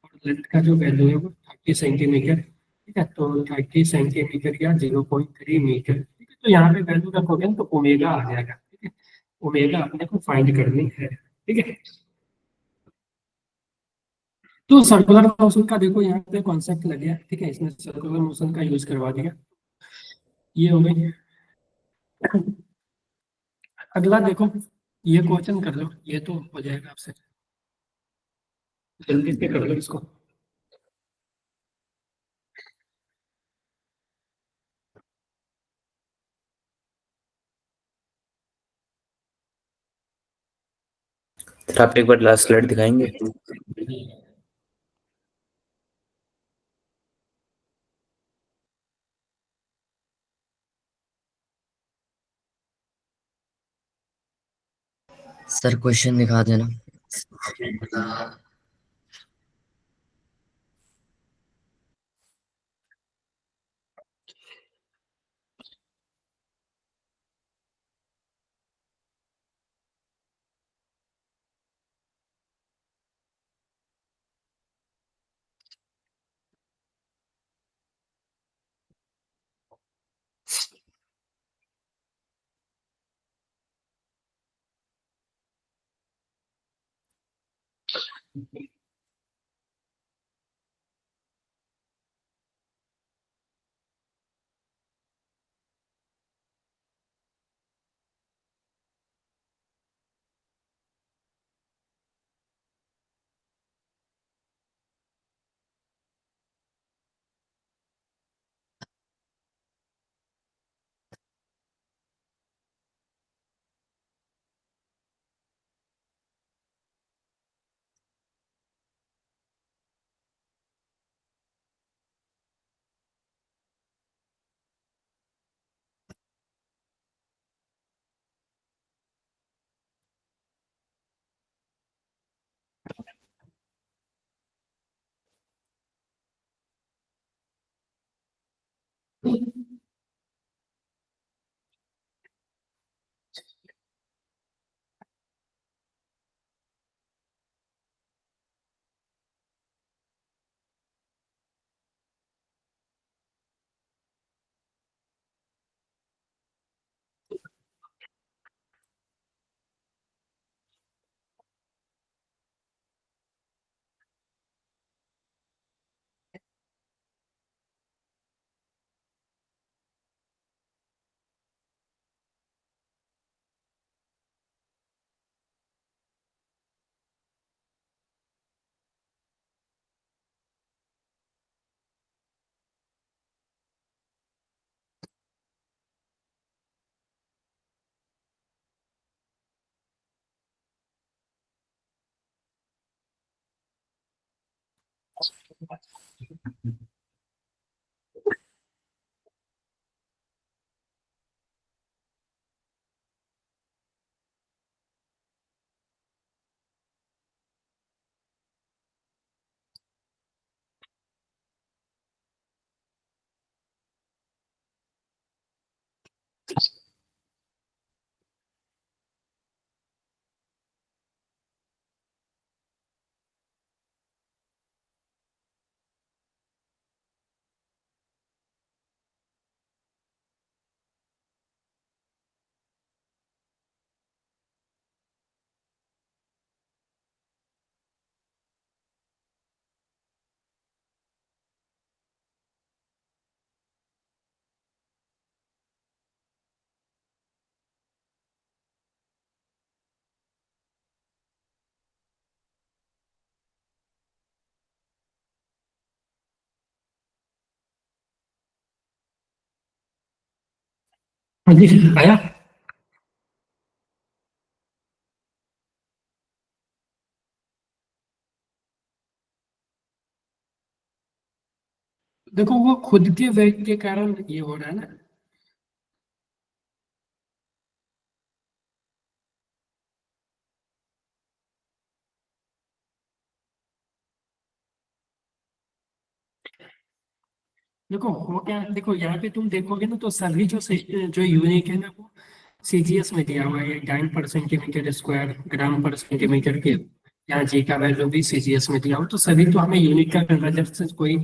और लेंथ का जो वैल्यू है वो 30 सेंटीमीटर, ठीक है, तो 30 सेंटीमीटर या 0.3 मीटर, ठीक है, तो यहाँ पे वैल्यू रखोगे ना तो ओमेगा आ जाएगा, ठीक है, ओमेगा अपने को फाइंड करनी है, ठीक है, तो सर्कुलर मोशन का देखो यहाँ पे कॉन्सेप्ट लग गया, ठीक है, इसमें सर्कुलर मोशन का यूज करवा दिया, ये हो गई। अगला देखो, ये क्वेश्चन कर लो, ये तो हो जाएगा आपसे, जल्दी से कर लो इसको। सर आप एक बार लास्ट स्लाइड दिखाएंगे? सर क्वेश्चन दिखा देना। हाँ जी, आया। देखो वो खुद के वेग के कारण ये हो रहा है ना। देखो वो क्या है, देखो यहाँ पे तुम देखोगे ना तो सभी जो यूनिट है ना वो सीजीएस में दिया हुआ है, डाइन पर सेंटीमीटर स्क्वायर, ग्राम पर सेंटीमीटर के। यहाँ जी का वैल्यू भी सीजीएस में दिया हुआ, तो सभी तो हमें यूनिट का कन्वर्जन से कोई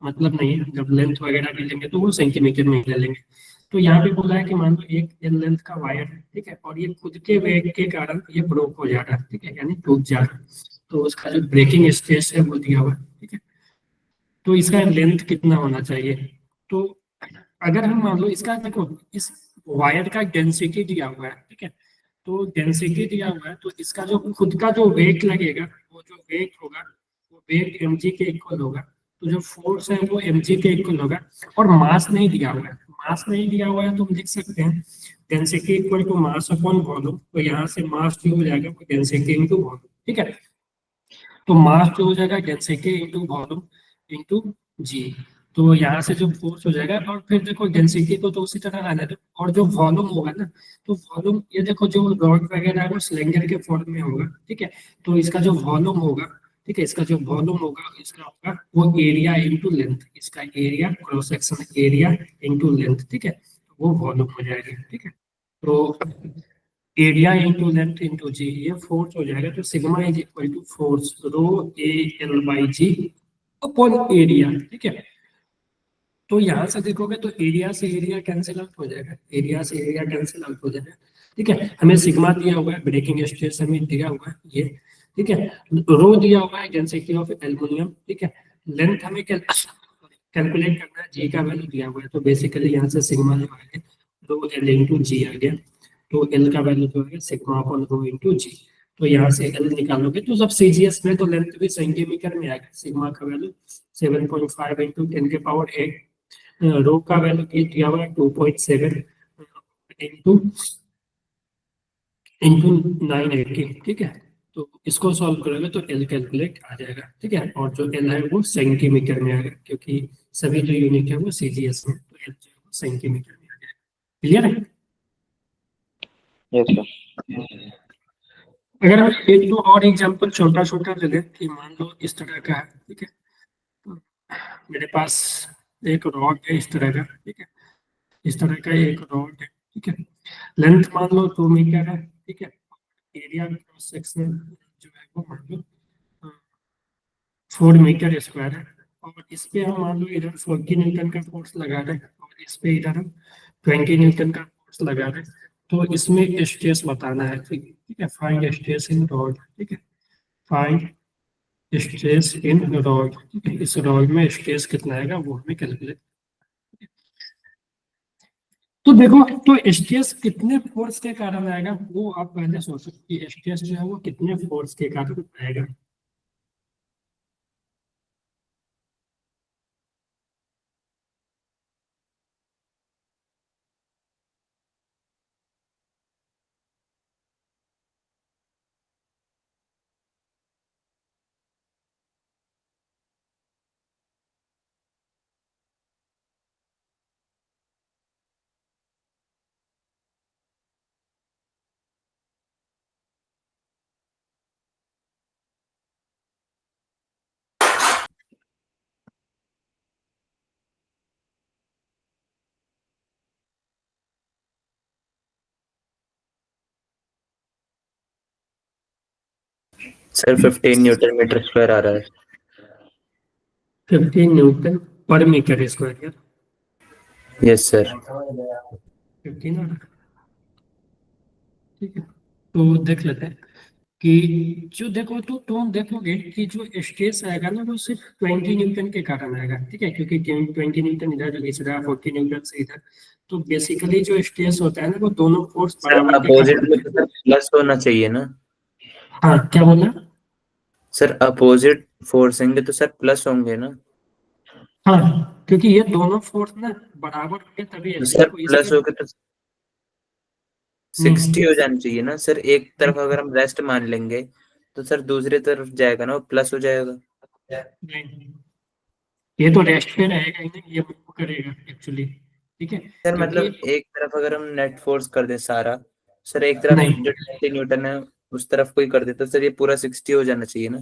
मतलब नहीं है। जब लेंथ वगैरह के लेंगे तो वो सेंटीमीटर में ले लेंगे। तो यहाँ पे बोला है कि मान लो एक एल लेंथ का वायर है, ठीक है, और ये खुद के वेग के कारण ये ब्रोक हो जा रहा है, ठीक है, यानी टूट जा रहा है। तो उसका जो ब्रेकिंग स्ट्रेस है वो दिया हुआ है, ठीक है। तो इसका लेंथ कितना होना चाहिए? तो अगर हम मान लो इसका देखो, इस वायर का डेंसिटी दिया हुआ है, ठीक है। तो डेंसिटी दिया हुआ है, तो इसका जो खुद का जो वेट लगेगा, वो जो वेट होगा वो वेट mg के इक्वल होगा। तो जो फोर्स है वो mg के इक्वल होगा। और मास नहीं दिया हुआ है, मास नहीं दिया हुआ है तो हम लिख सकते हैं density equal to mass upon volume. तो यहाँ से मास जो हो जाएगा वो डेंसिटी इंटू वॉल्यूम, ठीक है। तो मास जो हो जाएगा डेंसिटी इंटू वॉल्यूम इंटू जी। तो यहाँ से जो फोर्स हो जाएगा, और फिर देखो डेंसिटी को तो उसी तरह आने दो, और जो वॉल्यूम होगा ना, तो वॉल्यूम ये देखो जो रॉड वगैरह है वो सिलेंडर के फॉर्म में होगा, ठीक है। तो इसका जो वॉल्यूम होगा, ठीक है, इसका जो वॉल्यूम होगा इसका होगा वो एरिया इंटू लेंथ, इसका area cross section area into length, ठीक है। तो वो वॉल्यूम हो जाएगा, ठीक है। तो area into length into G, ये फोर्स हो जाएगा। तो sigma is equal to force rho A L by G upon area, ठीक है। तो यहाँ से देखोगे तो एरिया से एरिया कैंसिल आउट हो जाएगा, एरिया से एरिया कैंसिल आउट हो जाएगा, ठीक है। हमें सिग्मा दिया हुआ है, ब्रेकिंग स्ट्रेस हमें दिया हुआ है ये, ठीक है। रो दिया हुआ है डेंसिटी ऑफ एल्युमिनियम, ठीक है। लेंथ हमें कैलकुलेट करना है, जी का वैल्यू दिया हुआ है। तो बेसिकली यहाँ से सिग्मा जो आ गया रो एल इंटू जी आ गया। तो एल का वैल्यू जो है सिग्मा अपॉन रो इंटू जी। तो यहाँ से एल निकालोगे तो जब सीजीएस में तो लेंथ भी सेंटीमीटर में आएगा। सिग्मा का वैल्यू 7.5 इंटू 10 के पावर 8, रो का वैल्यू दिया हुआ है 2.7 इंटू इंटू 980, ठीक है। तो इसको सॉल्व करोगे तो एल कैलकुलेट आ जाएगा, ठीक है। और जो एल है वो सेंटीमीटर में आएगा, क्योंकि सभी जो यूनिट है वो सीजीएस में, तो एल जो है वो सेंटीमीटर में आ जाएगा। क्लियर है? Yes sir. अगर हम एक दो और एग्जांपल छोटा छोटा ले लें कि मान लो इस तरह का है, ठीक है। तो मेरे पास एक रॉड है इस तरह का, ठीक है। इस तरह का एक रॉड है, ठीक है। लेंथ मान लो 2 मीटर है, ठीक है। एरिया क्रॉस सेक्शन जो है वो मान लो 4 मीटर स्क्वायर है। और इस पे हम मान लो इधर 40 न्यूटन का फोर्स लगा रहे हैं, और इस पे इधर हम 20 न्यूटन का फोर्स लगा रहे हैं। तो इसमें स्ट्रेस बताना है, ठीक है। फाइंड स्ट्रेस इन रॉड, ठीक है। फाइंड स्ट्रेस इन रॉड, ठीक है। इस रॉड में स्ट्रेस कितना आएगा वो हमें कैलकुलेट। तो देखो, तो स्ट्रेस कितने फोर्स के कारण आएगा वो आप पहले सोचो कि स्ट्रेस जो है वो कितने फोर्स के कारण आएगा। सर 15 न्यूटन मीटर स्क्वायर आ रहा है। 15 न्यूटन पर मीटर स्क्वायर यार। Yes sir. 15 आ रहा है। ठीक है, तो देख लेते हैं कि जो देखो तो तुम देखोगे कि जो स्ट्रेस आएगा ना वो सिर्फ 20 न्यूटन के कारण आएगा। ठीक है, क्योंकि 20 न्यूटन इधर घिस रहा है, 40 न्यूटन से इधर। तो बेसिकली जो स्ट्रेस होता है ना वो दोनों फोर्स सर बराबर के अपोजिट कारण में है। तो सर प्लस होना चाहिए ना। हाँ, क्या बोला? सर अपोजिट फोर्सेंगे तो सर प्लस होंगे ना। हाँ, क्योंकि ये दोनों फोर्स ना बराबर होंगे तभी तो ऐसे सर देखो प्लस इसमें। हो के तो 60 हो जानी चाहिए ना सर। एक तरफ अगर हम रेस्ट मान लेंगे तो सर दूसरी तरफ जाएगा ना, वो प्लस हो जाएगा। नहीं, ये तो रेस्ट पे रहेगा ही नहीं, ये मूव करेगा एक्चुअली। ठीक है, सर क्योंकि मतलब एक तरफ अगर हम नेट फोर्स कर दें सारा, सर एक तरफ नहीं, जो 20 न्यूटन है उस तरफ कोई कर दे तो सर ये पूरा 60 हो जाना चाहिए ना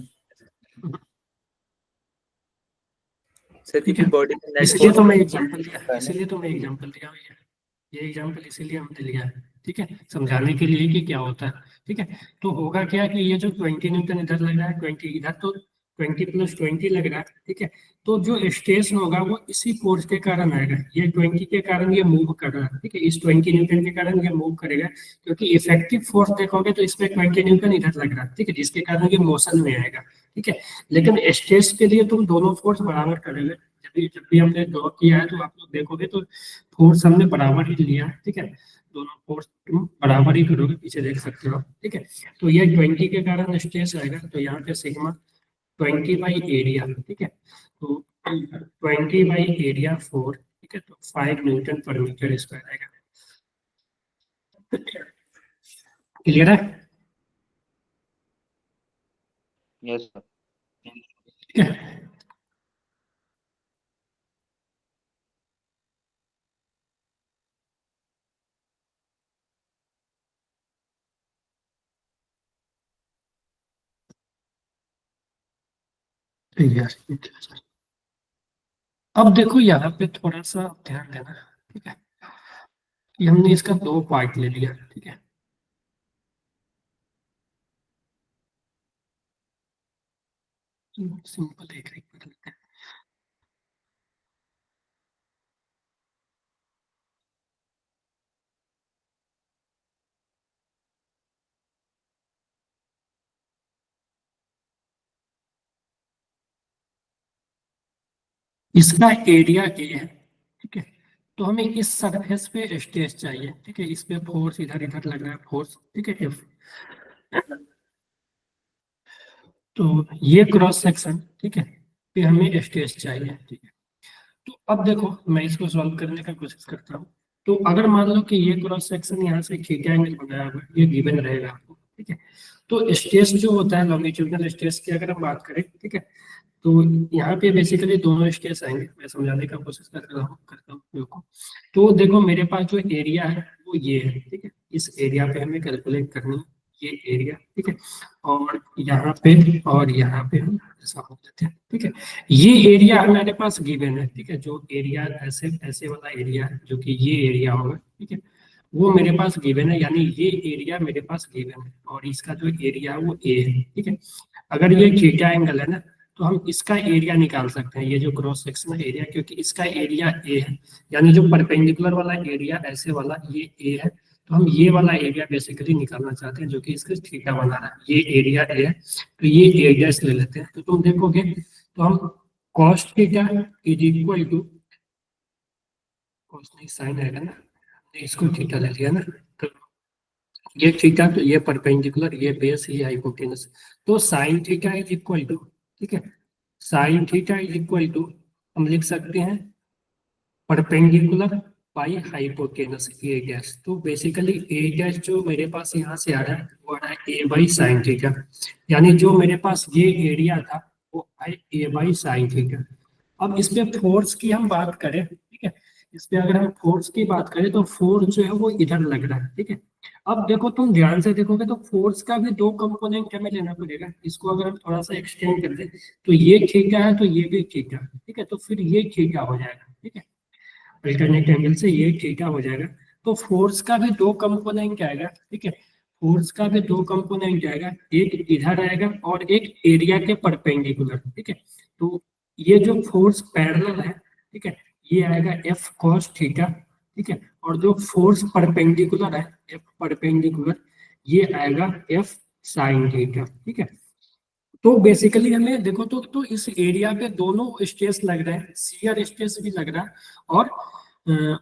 सर, ठीक क्योंकि है, बॉडी में नेट इसलिए फोर्स तो मैं एग्जांपल दिया, है ना। इसलिए तो मैं एग्जांपल दिया भैया। ये एग्जांपल इसीलिए हमने लिया है। ठीक है, समझाने के लिए कि क्या होता है। ठीक है, तो होगा क्या कि ये जो 20 न्यूटन इधर लग रहा है, 20 इधर, तो 20 प्लस 20 लग रहा है। ठीक है, तो जो स्ट्रेस होगा वो इसी फोर्स के कारण आएगा। ये 20 के कारण ये मूव कर रहा है। ठीक है, इस 20 न्यूटन के कारण ये मूव करेगा, क्योंकि इफेक्टिव फोर्स देखोगे तो इसमें 20 न्यूटन इधर लग रहा है। ठीक है, जिसके कारण ये मोशन में आएगा। ठीक है, लेकिन स्ट्रेस के लिए तुम दोनों फोर्स बराबर करोगे। जब भी हमने ड्रॉ किया है तो आप लोग देखोगे तो फोर्स हमने बराबर ही लिया है। ठीक है, दोनों फोर्स तुम बराबर ही करोगे, पीछे देख सकते हो। ठीक है, तो ये 20 के कारण स्ट्रेस आएगा, तो यहाँ पे सिग्मा 20 बाई एरिया। ठीक है, तो 20 बाई एरिया 4। ठीक है, तो 5 न्यूटन पर मीटर स्क्वायर आएगा। क्लियर है? Yes sir. ठीक है, यार अब देखो यहाँ पे थोड़ा सा ध्यान देना। ठीक है, ये हमने इसका दो पार्ट ले लिया। ठीक है, सिंपल एक एक कर लेते हैं। इसका एरिया ए है। ठीक है, तो हमें इस सरफेस पे स्ट्रेस चाहिए। ठीक है, इस पे फोर्स इधर इधर लग रहा है फोर्स। ठीक है, F। तो ये क्रॉस सेक्शन, ठीक है, पे हमें स्ट्रेस चाहिए। ठीक है, तो अब देखो मैं इसको सॉल्व करने का कोशिश करता हूँ। तो अगर मान लो कि ये क्रॉस सेक्शन यहाँ से थीटा एंगल बनाया हुआ है, ये गिवन रहेगा आपको। ठीक है, तो स्ट्रेस जो होता है लॉन्गिट्यूडनल स्ट्रेस की अगर हम बात करें, ठीक है, तो यहाँ पे बेसिकली दोनों स्टेज आएंगे। मैं समझाने का कोशिश करता हूँ देखो। तो देखो मेरे पास जो एरिया है वो ये है। ठीक है, इस एरिया पे हमें कैलकुलेट करनी है ये एरिया। ठीक है, और यहाँ पे हम ऐसा हो देते हैं। ठीक है, ये एरिया हमारे पास गिवन है। ठीक है, जो एरिया ऐसे ऐसे वाला एरिया है जो कि ये एरिया होगा। ठीक है, वो मेरे पास गिवन है, यानी ये एरिया मेरे पास गिवन है और इसका जो एरिया है वो ए है। ठीक है, अगर ये थीटा एंगल है ना तो हम इसका एरिया निकाल सकते हैं, ये जो क्रॉस सेक्शनल एरिया, क्योंकि इसका एरिया ए है। यानी जो परपेंडिकुलर वाला एरिया ऐसे वाला ये ए है, तो हम ये वाला एरिया बेसिकली निकालना चाहते हैं जो कि इसका थीटा बना रहा है। ये एरिया ए है, तो ये एरिया से ले लेते हैं। तो तुम देखोगे तो हम cos theta is equal to cos नहीं साइन आएगा ना, हमने इसको थीटा ले लिया ना, तो ये थीटा, तो ये परपेंडिकुलर, ये बेस, ये हाइपोटेनस। तो sine theta is equal to, ठीक है, sine theta is equal to हम लिख सकते हैं perpendicular by hypotenuse A dash. तो बेसिकली ए डैश जो मेरे पास यहाँ से आ रहा है वो आ रहा है ए बाई साइन थीटा, यानी जो मेरे पास ये एरिया था वो है ए बाई साइन थीटा। अब इस पे फोर्स की हम बात करें, ठीक है, इस पे अगर हम फोर्स की बात करें तो फोर्स जो है वो इधर लग रहा है। ठीक है, अब देखो तुम ध्यान से देखोगे तो फोर्स का भी दो कंपोनेंट हमें लेना पड़ेगा। इसको अगर हम थोड़ा सा एक्सटेंड कर दें तो ये थीटा है तो ये भी थीटा। ठीक है, तो फिर ये थीटा हो जाएगा। ठीक है, अल्टरनेट एंगल से ये थीटा हो जाएगा। तो फोर्स का भी दो कंपोनेंट आएगा। ठीक है, फोर्स का भी दो कंपोनेंट आएगा, एक इधर आएगा और एक एरिया के परपेंडिकुलर, ठीक है। तो ये जो फोर्स पैरेलल है, ठीक है, ये आएगा एफ कॉस थीटा, ठीक है, और जो फोर्स परपेंडिकुलर है एफ परपेंडिकुलर, ये आएगा एफ साइन थीटा, ठीक है। तो बेसिकली हमें देखो तो इस एरिया पे दोनों स्ट्रेस लग रहे हैं, शियर स्ट्रेस भी लग रहा है और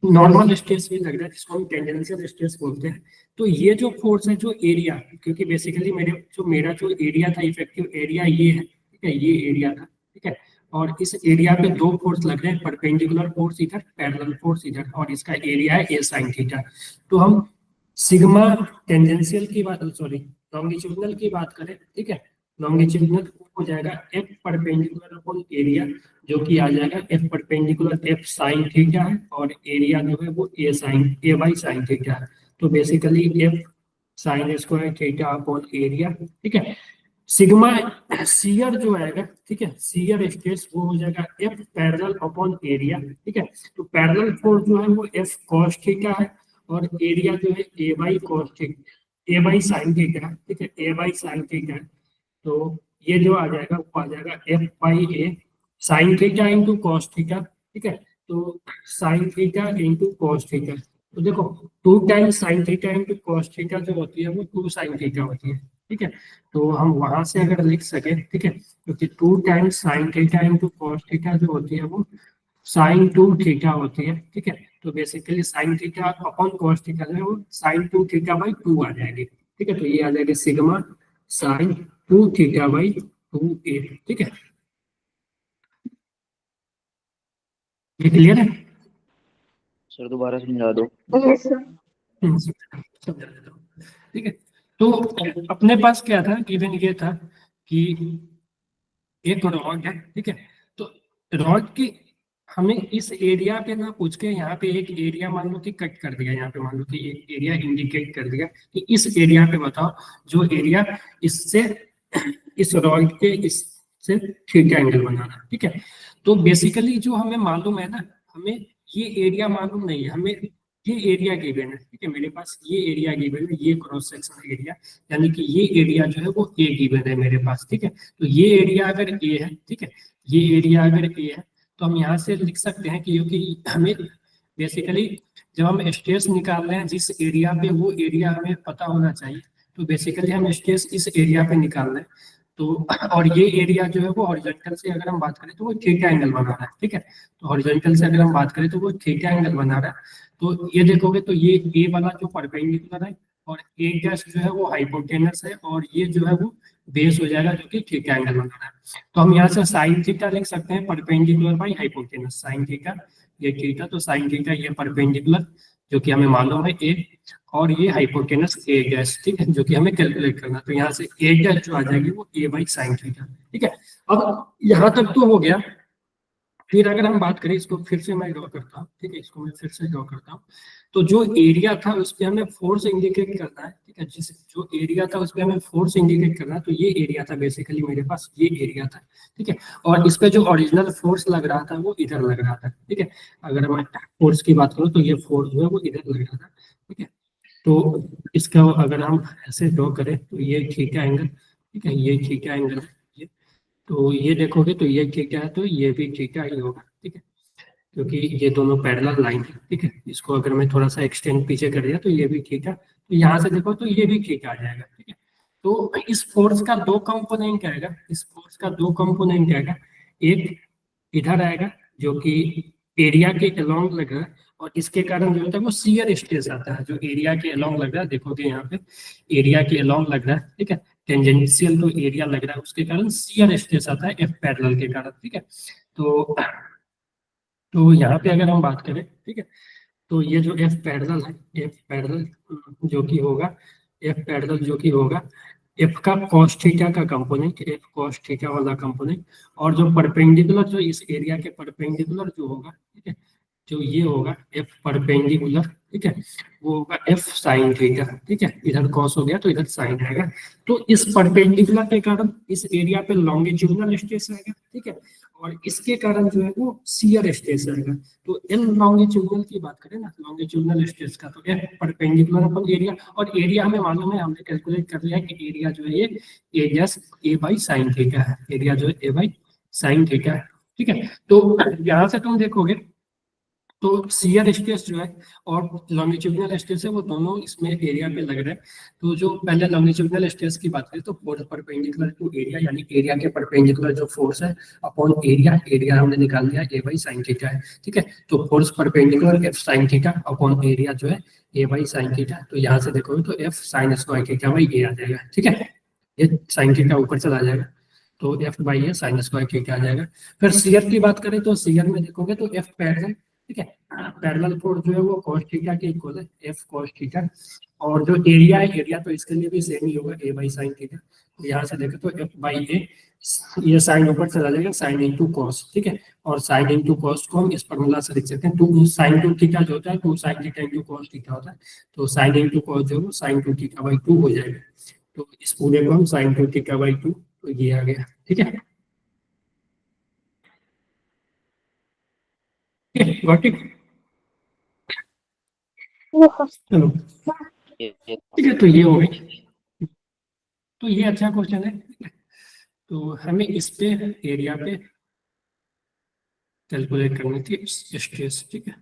नॉर्मल स्ट्रेस भी लग रहा है, जिसको हम टेंजेंशियल स्ट्रेस बोलते हैं। तो ये जो फोर्स है, जो एरिया, क्योंकि बेसिकली मेरा जो एरिया था, इफेक्टिव एरिया ये है, ठीक है, ये एरिया था, ठीक है, और इस एरिया पे दो फोर्स लग रहे हैं, परपेंडिकुलर फोर्स इधर, पैरेलल फोर्स इधर, और इसका एरिया है ए साइन थीटा। तो हम सिग्मा टेंजेंशियल की बात, सॉरी लॉन्गिट्यूडिनल की बात करें, ठीक है, लॉन्गिट्यूडिनल हो जाएगा एफ परपेंडिकुलर अपॉन एरिया, जो कि आ जाएगा F perpendicular F sine theta है, और एरिया जो है वो ए बाई साइन थीटा है। तो basically F sine square theta upon area, ठीक है। सिग्मा शियर जो आएगा, ठीक है, शियर स्ट्रेस वो हो जाएगा एफ पैरेलल अपॉन एरिया, ठीक है। तो पैरेलल फोर्स जो है वो एफ कॉस थीटा है, और एरिया जो है a by cos theta, a by sine theta है, ठीक है, ए बाई साइन थीटा है। तो ये जो आ जाएगा वो आ जाएगा F by a sign theta into cos theta, ठीक है। तो sine theta into cos theta, तो देखो 2 times sign theta into cos theta जो होती है वो 2 साइन थीटा होती है, ठीक है। तो हम वहां से अगर लिख सके, ठीक है, क्योंकि 2 times sign theta into cos theta जो होती है वो साइन 2 थीटा होती है, ठीक है। तो basically sine theta upon cos theta जो है वो साइन 2 थीटा बाई 2 आ जाएगी, ठीक है। तो ये आ जाएगी sigma sign 2 theta by 2a, ठीक है। ये क्लियर है? सर दोबारा समझा दो। Yes sir. समझा देता हूँ, ठीक है। तो अपने पास क्या था, गिवन ये था कि एक रॉड है, ठीक है। तो रॉड की हमें इस एरिया पे ना पूछ के यहाँ पे एक एरिया मान लो कि कट कर दिया, यहाँ पे मान लो कि एक एरिया इंडिकेट कर दिया कि इस एरिया पे बताओ जो एरिया इससे इस रॉड के इससे थीटा एंगल बनाना, ठीक है। तो बेसिकली जो हमें मालूम है ना, हमें ये एरिया मालूम नहीं है, हमें ये एरिया गिवन है, ठीक है, मेरे पास ये एरिया गिवन है, ये क्रॉस सेक्शन एरिया, यानी कि ये एरिया जो है वो ए गिवन है मेरे पास, ठीक है। तो ये एरिया अगर ए है, ठीक है, ये एरिया अगर ए है, तो हम यहाँ से लिख सकते हैं कि क्योंकि हमें बेसिकली जब हम स्ट्रेस निकाल रहे हैं जिस एरिया पे, वो एरिया हमें पता होना चाहिए। तो बेसिकली हम स्ट्रेस इस एरिया पे निकाल रहे हैं, तो और ये एरिया जो है वो हॉरिजॉन्टल से अगर हम बात करें तो वो थीटा एंगल बना रहा है, ठीक है। तो हॉरिजॉन्टल से अगर हम बात करें तो वो थीटा एंगल बना रहा है। तो ये देखोगे तो ये ए वाला जो परपेंडिकुलर है और ए डैश जो है वो हाइपोटेनस है, और ये जो है वो बेस हो जाएगा जो कि थीटा एंगल बना रहा है। तो हम यहाँ से साइन थीटा लिख सकते हैं, perpendicular by hypotenuse, sine theta ये थीटा, तो साइन थीटा ये परपेंडिकुलर जो कि हमें मालूम है ए, और ये हाइपोटेनस ए डैश, ठीक है, जो कि हमें कैलकुलेट करना। तो यहाँ से ए डैश जो आ जाएगी वो ए बाई साइन थीटा, ठीक है। अब यहाँ तक तो हो गया। फिर अगर हम बात करें, इसको फिर से मैं ड्रॉ करता हूँ, ठीक है, इसको मैं फिर से ड्रॉ करता हूँ। तो जो एरिया था उस पर हमें फोर्स इंडिकेट करना है, ठीक है, जिस जो एरिया था उस पर हमें फोर्स इंडिकेट करना है। तो ये एरिया था बेसिकली मेरे पास, ये एरिया था, ठीक है, और इस पे जो ओरिजिनल फोर्स लग रहा था वो इधर लग रहा था, ठीक है। अगर मैं फोर्स की बात करूँ तो ये फोर्स जो है वो इधर लग रहा था, ठीक है। तो इसका अगर हम ऐसे ड्रॉ करें तो ये थीटा एंगल, ठीक है, ये थीटा एंगल है ये। तो ये देखोगे तो ये थीटा है, तो ये भी थीटा ही होगा, ठीक है, क्योंकि ये दोनों पैरेलल लाइन है, ठीक है। इसको अगर मैं थोड़ा सा एक्सटेंड पीछे कर दिया तो ये भी थीटा, तो यहाँ से देखो तो ये भी थीटा आ जाएगा, ठीक है। तो इस फोर्स का दो कंपोनेंट आएगा, इस फोर्स का दो कंपोनेंट आएगा, एक इधर आएगा जो कि एरिया के अलोंग लग रहा है, और इसके कारण जो होता है वो शियर स्ट्रेस आता है, जो एरिया के अलोंग लग रहा है, देखोगे यहाँ पे एरिया के अलोंग लग रहा है, ठीक है, टेंजेंशियल तो एरिया लग रहा है, उसके कारण शियर स्ट्रेस आता है एफ पैरेलल के कारण, ठीक है। तो यहाँ पे अगर हम बात करें, ठीक है, तो ये जो एफ पैरेलल है, एफ पैरेलल जो कि होगा, एफ पैरेलल जो कि होगा एफ का कॉस थीटा का कंपोनेंट, एफ कॉस थीटा वाला कंपोनेंट, और जो परपेंडिकुलर जो इस एरिया के परपेंडिकुलर जो होगा, ठीक है, जो ये होगा एफ परपेंडिकुलर, ठीक है, वो होगा एफ साइन थीटा, ठीक है, इधर कॉस हो गया तो इधर साइन आएगा। तो इस परपेंडिकुलर के कारण इस एरिया पे लॉन्गिट्यूडिनल स्ट्रेस आएगा, ठीक है, और इसके कारण जो है वो शियर स्ट्रेस रहेगा। तो एल लॉन्गिट्यूडनल की बात करें ना, लॉन्गिट्यूडनल स्ट्रेस का, तो एफ परपेंडिकुलर अपन एरिया, और एरिया हमें मालूम है, हमने कैलकुलेट कर लिया कि एरिया जो है ये area A by sine theta है, एरिया जो है ए बाई साइन थीटा है। ठीक है, तो यहाँ से तुम देखोगे तो शियर स्ट्रेस जो है और लॉन्गिट्यूडनल स्ट्रेस है वो दोनों इसमें एरिया पे लग रहे हैं। तो जो पहले लॉन्गिट्यूडनल स्ट्रेस की बात करें तो फोर्स परपेंडिकुलर टू एरिया, यानी एरिया के परपेंडिकुलर जो फोर्स है अपॉन एरिया, एरिया हमने निकाल लिया ए बाई साइन थीटा है। ठीक है, तो force perpendicular F sine theta upon area जो है ए बाई साइन थीटा। तो यहाँ से देखोगे तो F sine square theta by a आ जाएगा। ठीक है, ये साइन थीटा ऊपर चला जाएगा तो F by a sine square theta आ जाएगा। फिर शियर की बात करें तो शियर में देखोगे तो एफ पैरेलल, ठीक है, पैरेलल फोर्स जो है वो cos थीटा के इक्वल है, एफ cos थीटा। और जो एरिया है, एरिया तो इसके लिए भी सेम ही होगा, ए बाई साइन थीटा। तो यहाँ से देखें तो एफ बाई ए, ये साइन ऊपर चला जाएगा, साइन इंटू कॉस। ठीक है, और साइन इंटू कॉस को हम इस फॉर्मूला से लिख सकते हैं, टू साइन टू थीटा जो होता है, two sine theta into cos theta होता है। तो साइन इंटू कॉस जो है वो sine two theta by two हो जाएगा। तो इस पूरे को हम sine two theta by two, तो ये आ गया। ठीक है, गॉट इट। चलो ठीक है, तो ये हो गई, तो ये अच्छा क्वेश्चन है। तो हमें इस पे एरिया पे कैलकुलेट करनी थी स्ट्रेस। ठीक है,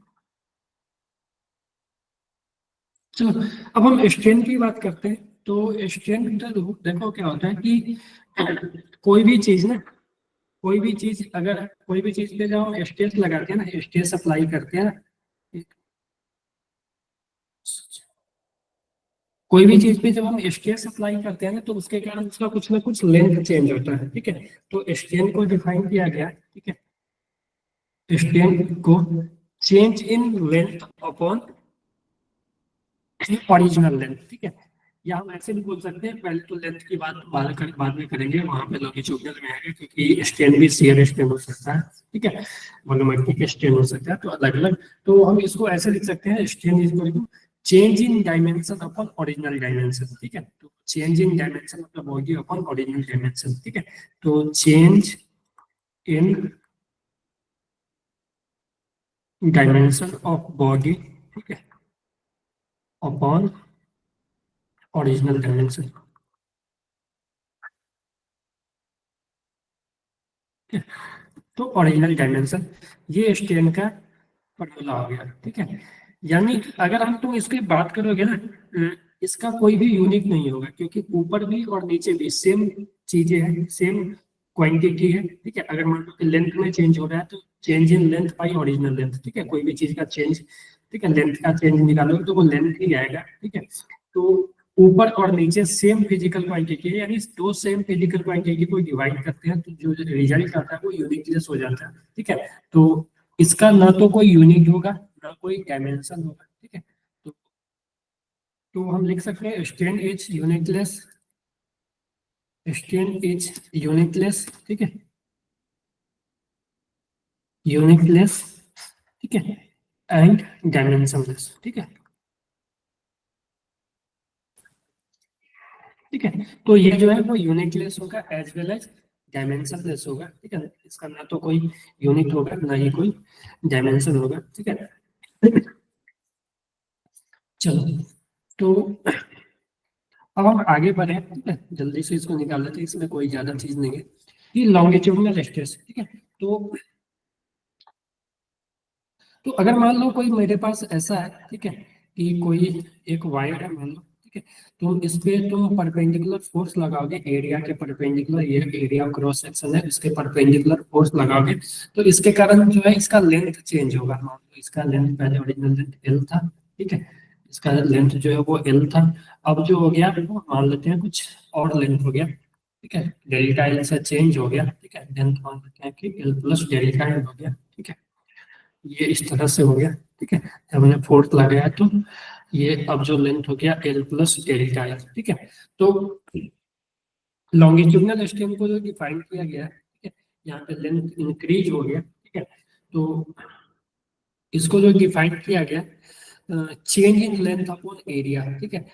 चलो अब हम स्ट्रेन की बात करते हैं। तो स्ट्रेन देखो क्या होता है कि कोई भी चीज ना, कोई भी चीज अगर कोई भी चीज पे जब हम स्ट्रेस लगाते हैं ना, स्ट्रेस अप्लाई करते हैं ना, कोई भी चीज पे जब हम स्ट्रेस अप्लाई करते हैं ना तो उसके कारण उसका कुछ ना कुछ लेंथ चेंज होता है। ठीक है, तो स्ट्रेन को डिफाइन किया गया है। ठीक है, स्ट्रेन को change in length upon original length. ठीक है, या हम ऐसे भी बोल सकते हैं, पहले तो लेंथ की बात बाद में करेंगे, वहां पे लॉन्गिट्यूडनल में आएगा, क्योंकि स्ट्रेन भी शियर स्ट्रेन हो सकता है। ठीक है, वॉल्यूमेट्रिक स्ट्रेन हो सकता है, तो अलग अलग। तो हम इसको ऐसे लिख सकते हैं, strain is equal to change in dimension upon original dimension. ठीक है, तो change in dimension of the body upon original dimension. ठीक है, तो change in dimension of body, ठीक है, अपॉन ओरिजिनल डायमेंशन। तो ओरिजिनल डायमेंशन ये स्ट्रेन का फॉर्मूला हो गया। ठीक है, यानी अगर हम तुम इसकी बात करोगे ना, इसका कोई भी यूनिक नहीं होगा, क्योंकि ऊपर भी और नीचे भी सेम चीजें हैं, सेम क्वांटिटी है। ठीक है, अगर मान लो कि लेंथ में चेंज हो रहा है तो change in length by original length. ठीक है, कोई भी चीज का चेंज, ठीक है, लेंथ का चेंज निकालोगे तो वो लेंथ ही आएगा। ठीक है, तो ऊपर और नीचे सेम फिजिकल क्वांटिटी है, यानी दो सेम फिजिकल क्वांटिटी को डिवाइड करते हैं तो जो रिजल्ट आता है वो यूनिकनेस हो जाता है। ठीक है, तो इसका ना तो कोई यूनिट होगा ना कोई डायमेंशन होगा। ठीक है, तो हम लिख सकते हैं strain is unitless, strain is unitless. ठीक है, यूनिटलेस, ठीक है, एंड डायमेंशनलेस। ठीक है, ठीक है, तो ये जो है वो यूनिटलेस होगा एज वेल एज डायमेंशनलेस होगा। ठीक है, इसका ना तो कोई यूनिट होगा ना ही कोई डायमेंशन होगा। ठीक है, चलो तो अब हम आगे बढ़े। ठीक है, जल्दी से इसको निकाल लेते हैं, इसमें कोई ज्यादा चीज नहीं है। ये लॉन्गिट्यूडनल स्ट्रेस। ठीक है, तो अगर मान लो कोई मेरे पास ऐसा है, ठीक है, कि कोई एक वायर है मान लो, ठीक है, तो इस पे तुम परपेंडिकुलर फोर्स लगाओगे, एरिया के परपेंडिकुलर, ये एरिया क्रॉस सेक्शन है उसके परपेंडिकुलर फोर्स लगाओगे, तो इसके कारण जो है इसका लेंथ चेंज होगा। मान लो इसका लेंथ पहले ओरिजिनल लेंथ एल था, ठीक है, इसका लेंथ जो है वो एल था, अब जो हो गया वो मान लेते हैं कुछ और लेंथ हो गया। ठीक है, डेल्टा एल से चेंज हो गया। ठीक है, लेंथ मान लेते हैं कि एल प्लस डेल्टा एल हो गया। ठीक है, ये इस तरह से हो गया। ठीक है, जब हमने फोर्थ लगाया तो ये अब जो लेंथ हो गया एल प्लस डेल्टा एल। ठीक है, तो लॉन्गिट्यूडनल स्ट्रेन को जो डिफाइन किया गया है, ठीक है, यहाँ पे लेंथ इंक्रीज हो गया। ठीक है, तो इसको जो डिफाइन किया गया change in length upon area. ठीक है,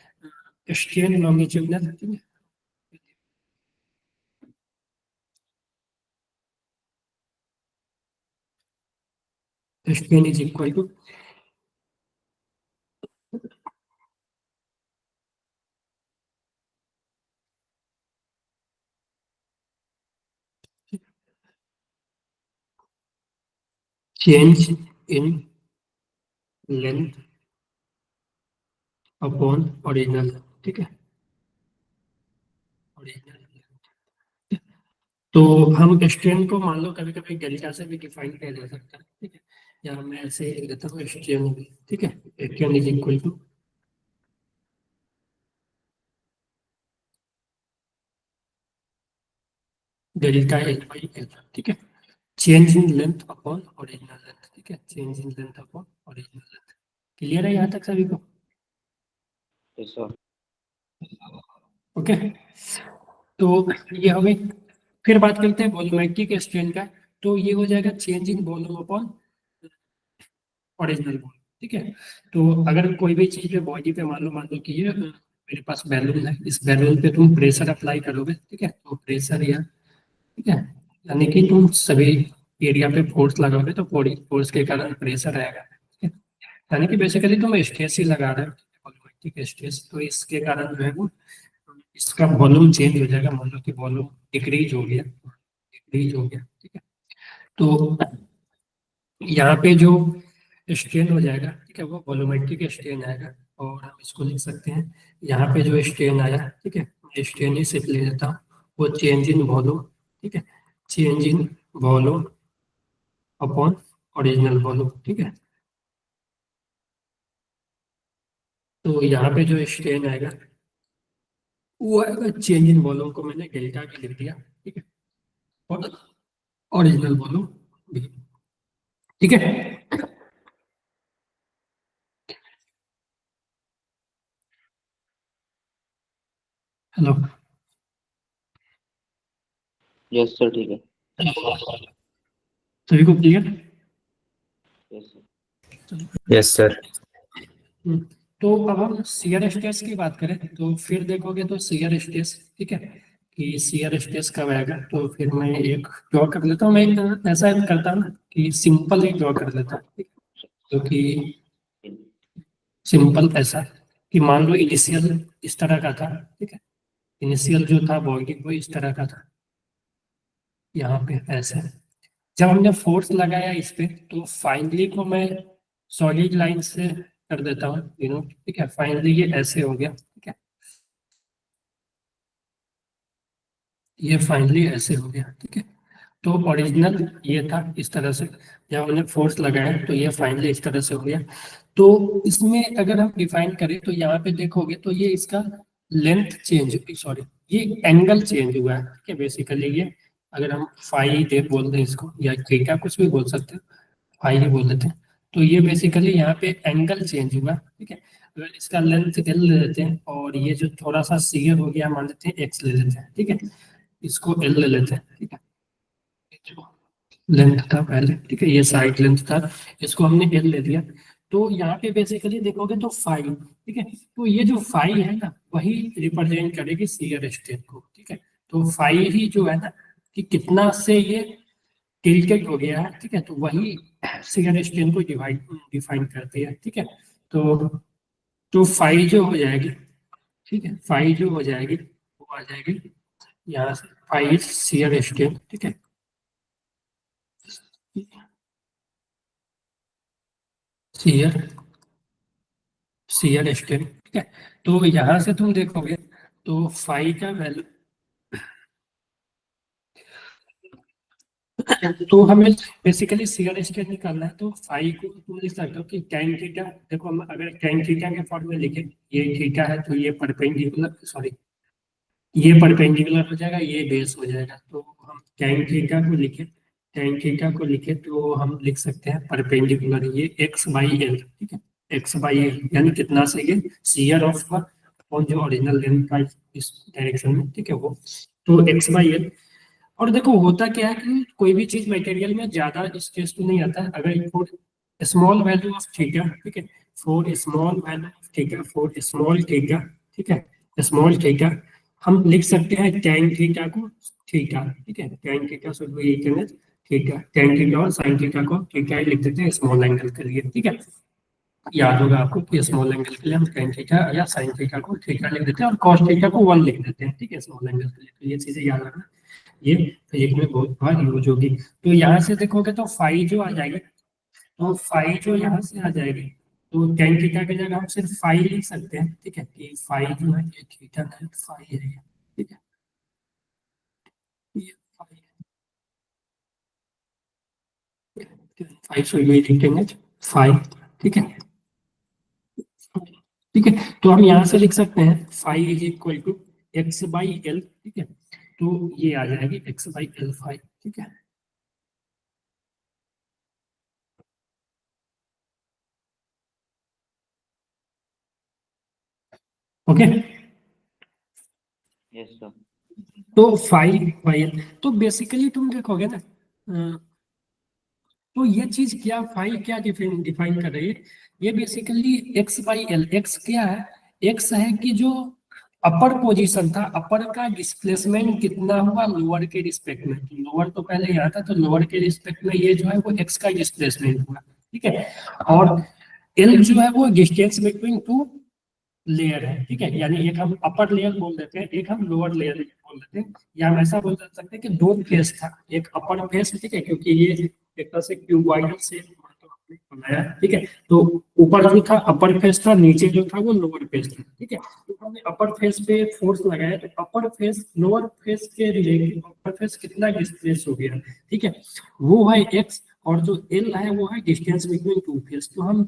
स्ट्रेन लॉन्गिट्यूडनल, ठीक है, strain is equal to change in length upon original, ठीक है, ओरिजिनल। तो हम स्ट्रेन को मान लो कभी कभी डेल्टा से भी डिफाइन किया जा सकता है, ठीक है, या मैं ऐसे ही लिख देता हूँ स्ट्रेन भी, ठीक है, strain is equal to delta L by L, ठीक है, change in length upon original length, ठीक है, change in length upon original length. Clear है यहाँ तक सभी को? Yes sir. ओके, तो ये हो गई। फिर बात करते हैं वॉल्यूमेट्रिक स्ट्रेन का। तो ये हो जाएगा change in volume upon original volume, ठीक है। तो अगर कोई भी चीज पे बॉडी पे मान लो कि ये मेरे पास बैलून है, इस बैलून पे तुम प्रेशर अप्लाई करोगे, ठीक है, तो प्रेशर या, ठीक है, यानी कि तुम सभी एरिया पे फोर्स लगाओगे तो फोर्स के कारण प्रेशर आएगा, ठीक है, यानी कि बेसिकली तुम स्ट्रेस ही लगा रहे हो, वॉल्यूमेट्रिक स्ट्रेस। तो इसके कारण जो है वो इसका वॉल्यूम चेंज हो जाएगा, मान लो कि वॉल्यूम डिक्रीज हो गया, डिक्रीज हो गया, ठीक है। तो यहाँ पे जो स्ट्रेन हो जाएगा, ठीक है, वो वॉल्यूमेट्रिक स्ट्रेन आएगा, और हम इसको लिख सकते हैं यहाँ पे जो स्ट्रेन आया, ठीक है, स्ट्रेन ही सिर्फ ले लेता हूँ, वो चेंज इन वॉल्यूम, ठीक है, change in volume upon original volume, ठीक है। तो यहाँ पे जो स्ट्रेन आएगा वो आएगा चेंज इन वॉल्यूम को मैंने डेल्टा भी लिख दिया, ठीक है, और ओरिजिनल वॉल्यूम भी, ठीक है। हेलो, यस सर, ठीक है। सभी को clear? Yes sir. Yes sir. तो अब हम शियर स्ट्रेस की बात करें तो फिर देखोगे तो शियर स्ट्रेस, ठीक है, कि शियर स्ट्रेस कब आएगा। तो फिर मैं एक ड्रॉ कर लेता हूँ, मैं ऐसा करता हूँ ना कि सिंपल ही ड्रॉ कर लेता हूँ, ठीक है? क्योंकि सिंपल ऐसा कि मान लो इनिशियल इस तरह का था, ठीक है, इनिशियल जो था बॉडी वो इस तरह का था, यहाँ पे ऐसे। जब हमने फोर्स लगाया इस पे तो फाइनली को मैं सॉलिड लाइन से कर देता हूँ, ठीक है, फाइनली ये ऐसे हो गया, ठीक है, ये फाइनली ऐसे हो गया, ठीक है। तो ओरिजिनल ये था इस तरह से, जब हमने फोर्स लगाया तो ये फाइनली इस तरह से हो गया। तो इसमें अगर हम डिफाइन करें तो यहाँ पे देखोगे तो ये इसका लेंथ चेंज, सॉरी, ये एंगल चेंज हुआ है, ठीक है, बेसिकली ये अगर हम फाई दे बोल दें इसको या थीटा कुछ भी बोल सकते हैं, फाई ही बोल देते हैं। तो ये बेसिकली यहाँ पे एंगल चेंज हुआ, ठीक है। अगर इसका लेंथ एल ले लेते हैं और ये जो थोड़ा सा सीयर हो गया मान लेते हैं एक्स ले लेते हैं, ठीक है, इसको एल ले लेते हैं, ठीक है, लेंथ था पहले, ठीक है, ये साइड लेंथ था, इसको हमने एल ले दिया। तो यहाँ पे बेसिकली देखोगे तो फाई, ठीक है, तो ये जो फाई है ना वही रिप्रेजेंट करेगी शियर स्ट्रेन को, ठीक है। तो फाई ही जो है ना कि कितना से ये टिल्टेड हो गया है, ठीक है, तो वही शियर स्ट्रेन को डिफाइन करती है, ठीक है। तो फाई जो हो जाएगी, ठीक है, फाई जो हो जाएगी वो आ जाएगी यहाँ से, फाई शियर स्ट्रेन, ठीक है, शियर शियर स्ट्रेन, ठीक है। तो यहाँ से तुम देखोगे तो फाई का वैल्यू, तो हमें बेसिकली शियर स्ट्रेन निकालना है, तो फाई को तुम लिख सकते हो कि tan थीटा, देखो हम अगर tan थीटा के फॉर्म में लिखे, ये थीटा है तो ये परपेंडिकुलर, सॉरी, ये परपेंडिकुलर हो जाएगा, ये बेस हो जाएगा। तो हम tan थीटा को लिखे, tan थीटा को लिखे तो हम लिख सकते हैं परपेंडिकुलर ये x बाई एल, ठीक है, x बाई एल यानी कितना से ये शियर ऑफ और जो ओरिजिनल लेंथ का इस डायरेक्शन में, ठीक है, वो तो x बाई एल। और देखो होता क्या है कि कोई भी चीज मटेरियल में ज्यादा स्ट्रेस तो नहीं आता है, अगर for small value of theta, ठीक है, for small value of theta, for small theta, ठीक है, स्मॉल थीटा, हम लिख सकते हैं tan थीटा को थीटा, ठीक है, tan theta should be equal theta, tan theta और साइन थीटा को थीटा ही लिख देते हैं स्मॉल एंगल के लिए, ठीक है। याद होगा आपको कि स्मॉल एंगल के लिए हम टेन थीटा या साइन थीटा को थीटा लिख देते हैं और कॉस थीटा को 1 लिख देते हैं, ठीक है, स्मॉल एंगल के लिए। तो ये चीजें याद रखना, ये फिजिक्स में बहुत बार यूज होगी। तो यहाँ से देखोगे तो फाई जो आ जाएगी, तो फाई जो यहाँ से आ जाएगी, तो टेन थीटा की जगह हम सिर्फ फाई लिख सकते हैं, ठीक है, कि फाई जो है ये थीटा नहीं फाई है ये, ठीक है, ये फाई है, फाई सो ये लिखेंगे फाई, ठीक है, ठीक है। तो हम यहाँ से लिख सकते हैं phi is equal to X by L, ठीक है, तो ये आ जाएगी एक्स बाई एल फाई, ठीक है। Okay, yes sir. तो फाई बाई एल, तो बेसिकली तुम देखोगे ना, तो ये चीज क्या फाई क्या डिफाइन कर रही है, ये basically x by L, x क्या है, एक्स है कि जो अपर पोजीशन था, अपर का डिस्प्लेसमेंट कितना हुआ लोअर के रिस्पेक्ट में, तो लोअर तो पहले यहाँ था, तो लोअर के रिस्पेक्ट में ये जो है वो एक्स का डिस्प्लेसमेंट हुआ, ठीक है। और एल जो है वो डिस्टेंस बिटवीन टू लेयर है, ठीक है, यानी एक हम अपर लेयर बोल देते हैं, एक हम लोअर लेयर बोल देते हैं, या हम ऐसा बोल सकते हैं कि दो फेस था, एक अपर फेस, ठीक है, क्योंकि ये एक तरह से क्यूबॉइडल से बनाया, ठीक है, तो ऊपर जो था अपर फेस था, नीचे जो था वो लोअर फेस था, ठीक है। तो हमने अपर फेस पे फोर्स लगाया, तो अपर फेस लोअर फेस के रिलेटिव अपर फेस कितना डिस्प्लेस हो गया, ठीक है, वो है एक्स, और जो एल है वो है डिस्टेंस बिटवीन टू फेस। तो हम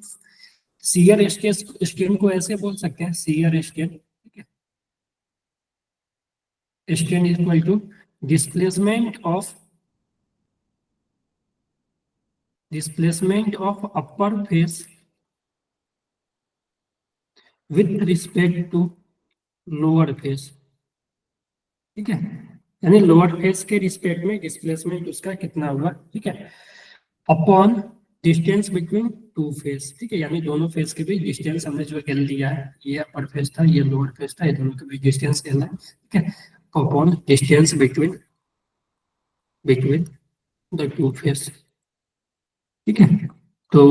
शियर स्ट्रेन को ऐसे बोल सकते हैं, शियर स्ट्रेन, ठीक है, strain is equal to displacement of upper face with respect to lower face, ठीक है, यानी लोअर फेस के रिस्पेक्ट में डिस्प्लेसमेंट उसका कितना हुआ, ठीक है, upon distance between two face, ठीक है, यानी दोनों फेस के बीच डिस्टेंस हमने जो एल दिया है, ये अपर फेस था ये लोअर फेस था, ये दोनों के बीच डिस्टेंस एल है, ठीक है, upon distance between between the two face, ठीक है। तो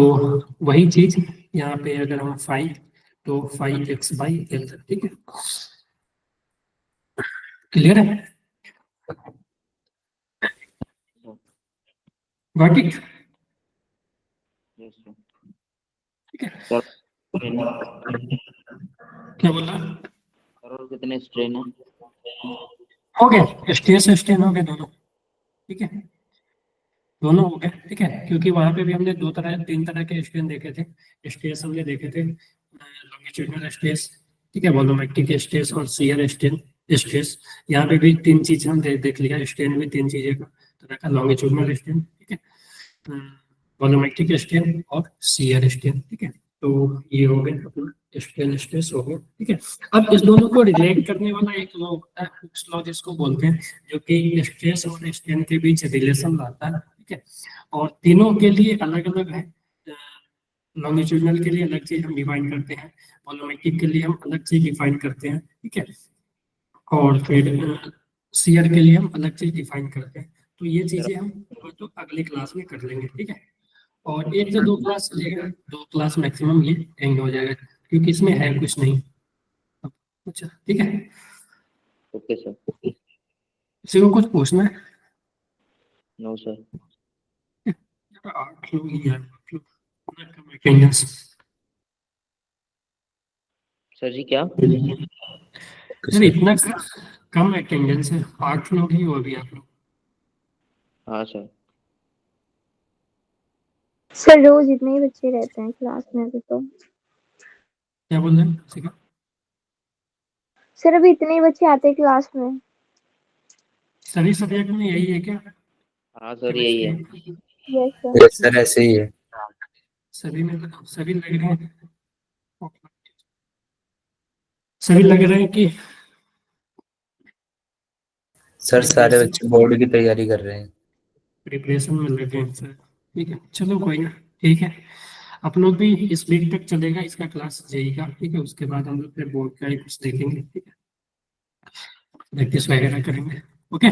वही चीज यहाँ पे अगर हम फाइव, तो फाइव एक्स बाई एल, ठीक है, क्लियर है, गॉट इट, यस सर। ठीक है। सर क्या बोला, और कितने स्ट्रेन है? हो गया स्टेस स्टेन हो गए दोनों, ठीक है, दोनों हो गए, ठीक है, क्योंकि वहां पे भी हमने दो तरह तीन तरह के स्टेन देखे थे, स्टेस हमने देखे थे लॉन्गिट्यूडिनल स्टेस, ठीक है, वॉल्यूमेट्रिक स्टेस और शियर स्टेन स्टेस। यहाँ पे भी तीन चीज हम देख लिया, स्टेन भी तीन चीजें का तरह का, लॉन्गिट्यूडिनल स्टेन, ठीक है, वॉल्यूमेट्रिक स्टेन और शियर स्टेन, ठीक है। तो ये हो गए अपना स्टेन स्ट्रेस हो गया, ठीक है। अब इस दोनों को रिलेट करने वाला एक लॉ होता है, हुक्स लॉ जिसको बोलते हैं, जो कि स्ट्रेस और स्ट्रेन के बीच रिलेशन लाता है, ठीक है, और तीनों के लिए अलग अलग है। लॉन्गिट्यूडिनल के लिए अलग चीज हम डिफाइन करते हैं, वॉल्यूमेट्रिक के लिए हम अलग चीज डिफाइन करते हैं, ठीक है, और फिर शियर के लिए हम अलग चीज डिफाइन करते हैं। तो ये चीजें हम तो अगली क्लास में कर लेंगे, ठीक है, और एक से दो क्लास चलेगा, दो क्लास मैक्सिमम ये एंड हो जाएगा, क्योंकि इसमें है कुछ नहीं कुछ, ठीक है। Okay sir. किसी को कुछ पूछना है? No sir. आठ लोग ही हैं, आठ लोग, इतना कम attendance। सर जी क्या? सर इतना कम अटेंडेंस है, आठ लोग ही हो अभी आप लोग। हाँ सर। सर रोज इतने ही बच्चे रहते हैं क्लास में अभी तो। क्या बोल रहे हैं किसी का? सर अभी इतने ही बच्चे आते हैं क्लास में। सभी सब्जेक्ट में यही है क्या? हाँ सर यही है। Yes sir. यस सर ऐसे ही है। सभी में सभी लग रहे हैं, सभी लग रहे हैं कि सर सारे बच्चे बोर्ड की तैयारी कर रहे हैं। प्रिपरेशन में लगे हैं सर, ठीक है, चलो कोई ना, ठीक है, आप लोग भी इस वीक तक चलेगा इसका क्लास जेई का, ठीक है, उसके बाद हम लोग फिर बोर्ड का ही कुछ देखेंगे, ठीक है, प्रैक्टिस वगैरह करेंगे, ओके।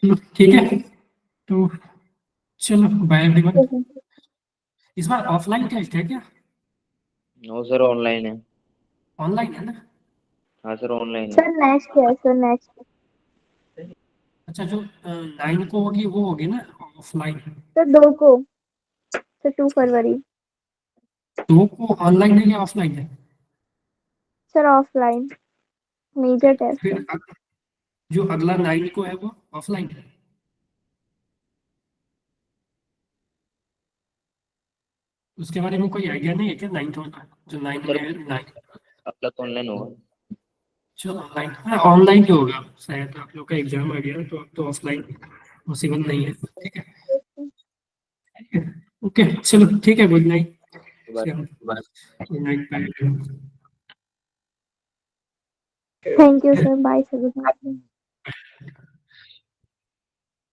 ठीक है, तो चलो बाय एवरीवन। इस बार ऑफलाइन टेस्ट है क्या? नो सर ऑनलाइन है। ऑनलाइन है ना? हाँ सर ऑनलाइन है। सर नेक्स्ट है सर, नेक्स्ट। अच्छा, जो 9 को होगी वो होगी ना ऑफलाइन? सर 2 को, सर 2 फरवरी। 2 को ऑनलाइन है या ऑफलाइन है? सर ऑफलाइन, मेजर टेस्ट है। फिर जो अगला 9 को है वो ऑफलाइन है? उसके बारे में कोई आइडिया नहीं है क्या? 9 होगा जो 9 में है, 9 अगला तो ऑनलाइन होगा। जो ऑनलाइन, हाँ ऑनलाइन ही होगा शायद। आप लोग का एग्जाम आ गया तो अब तो ऑफलाइन पॉसिबल नहीं है। ठीक है, ओके चलो ठीक है, good night. Good night, bye. Thank you sir, bye sir, good night.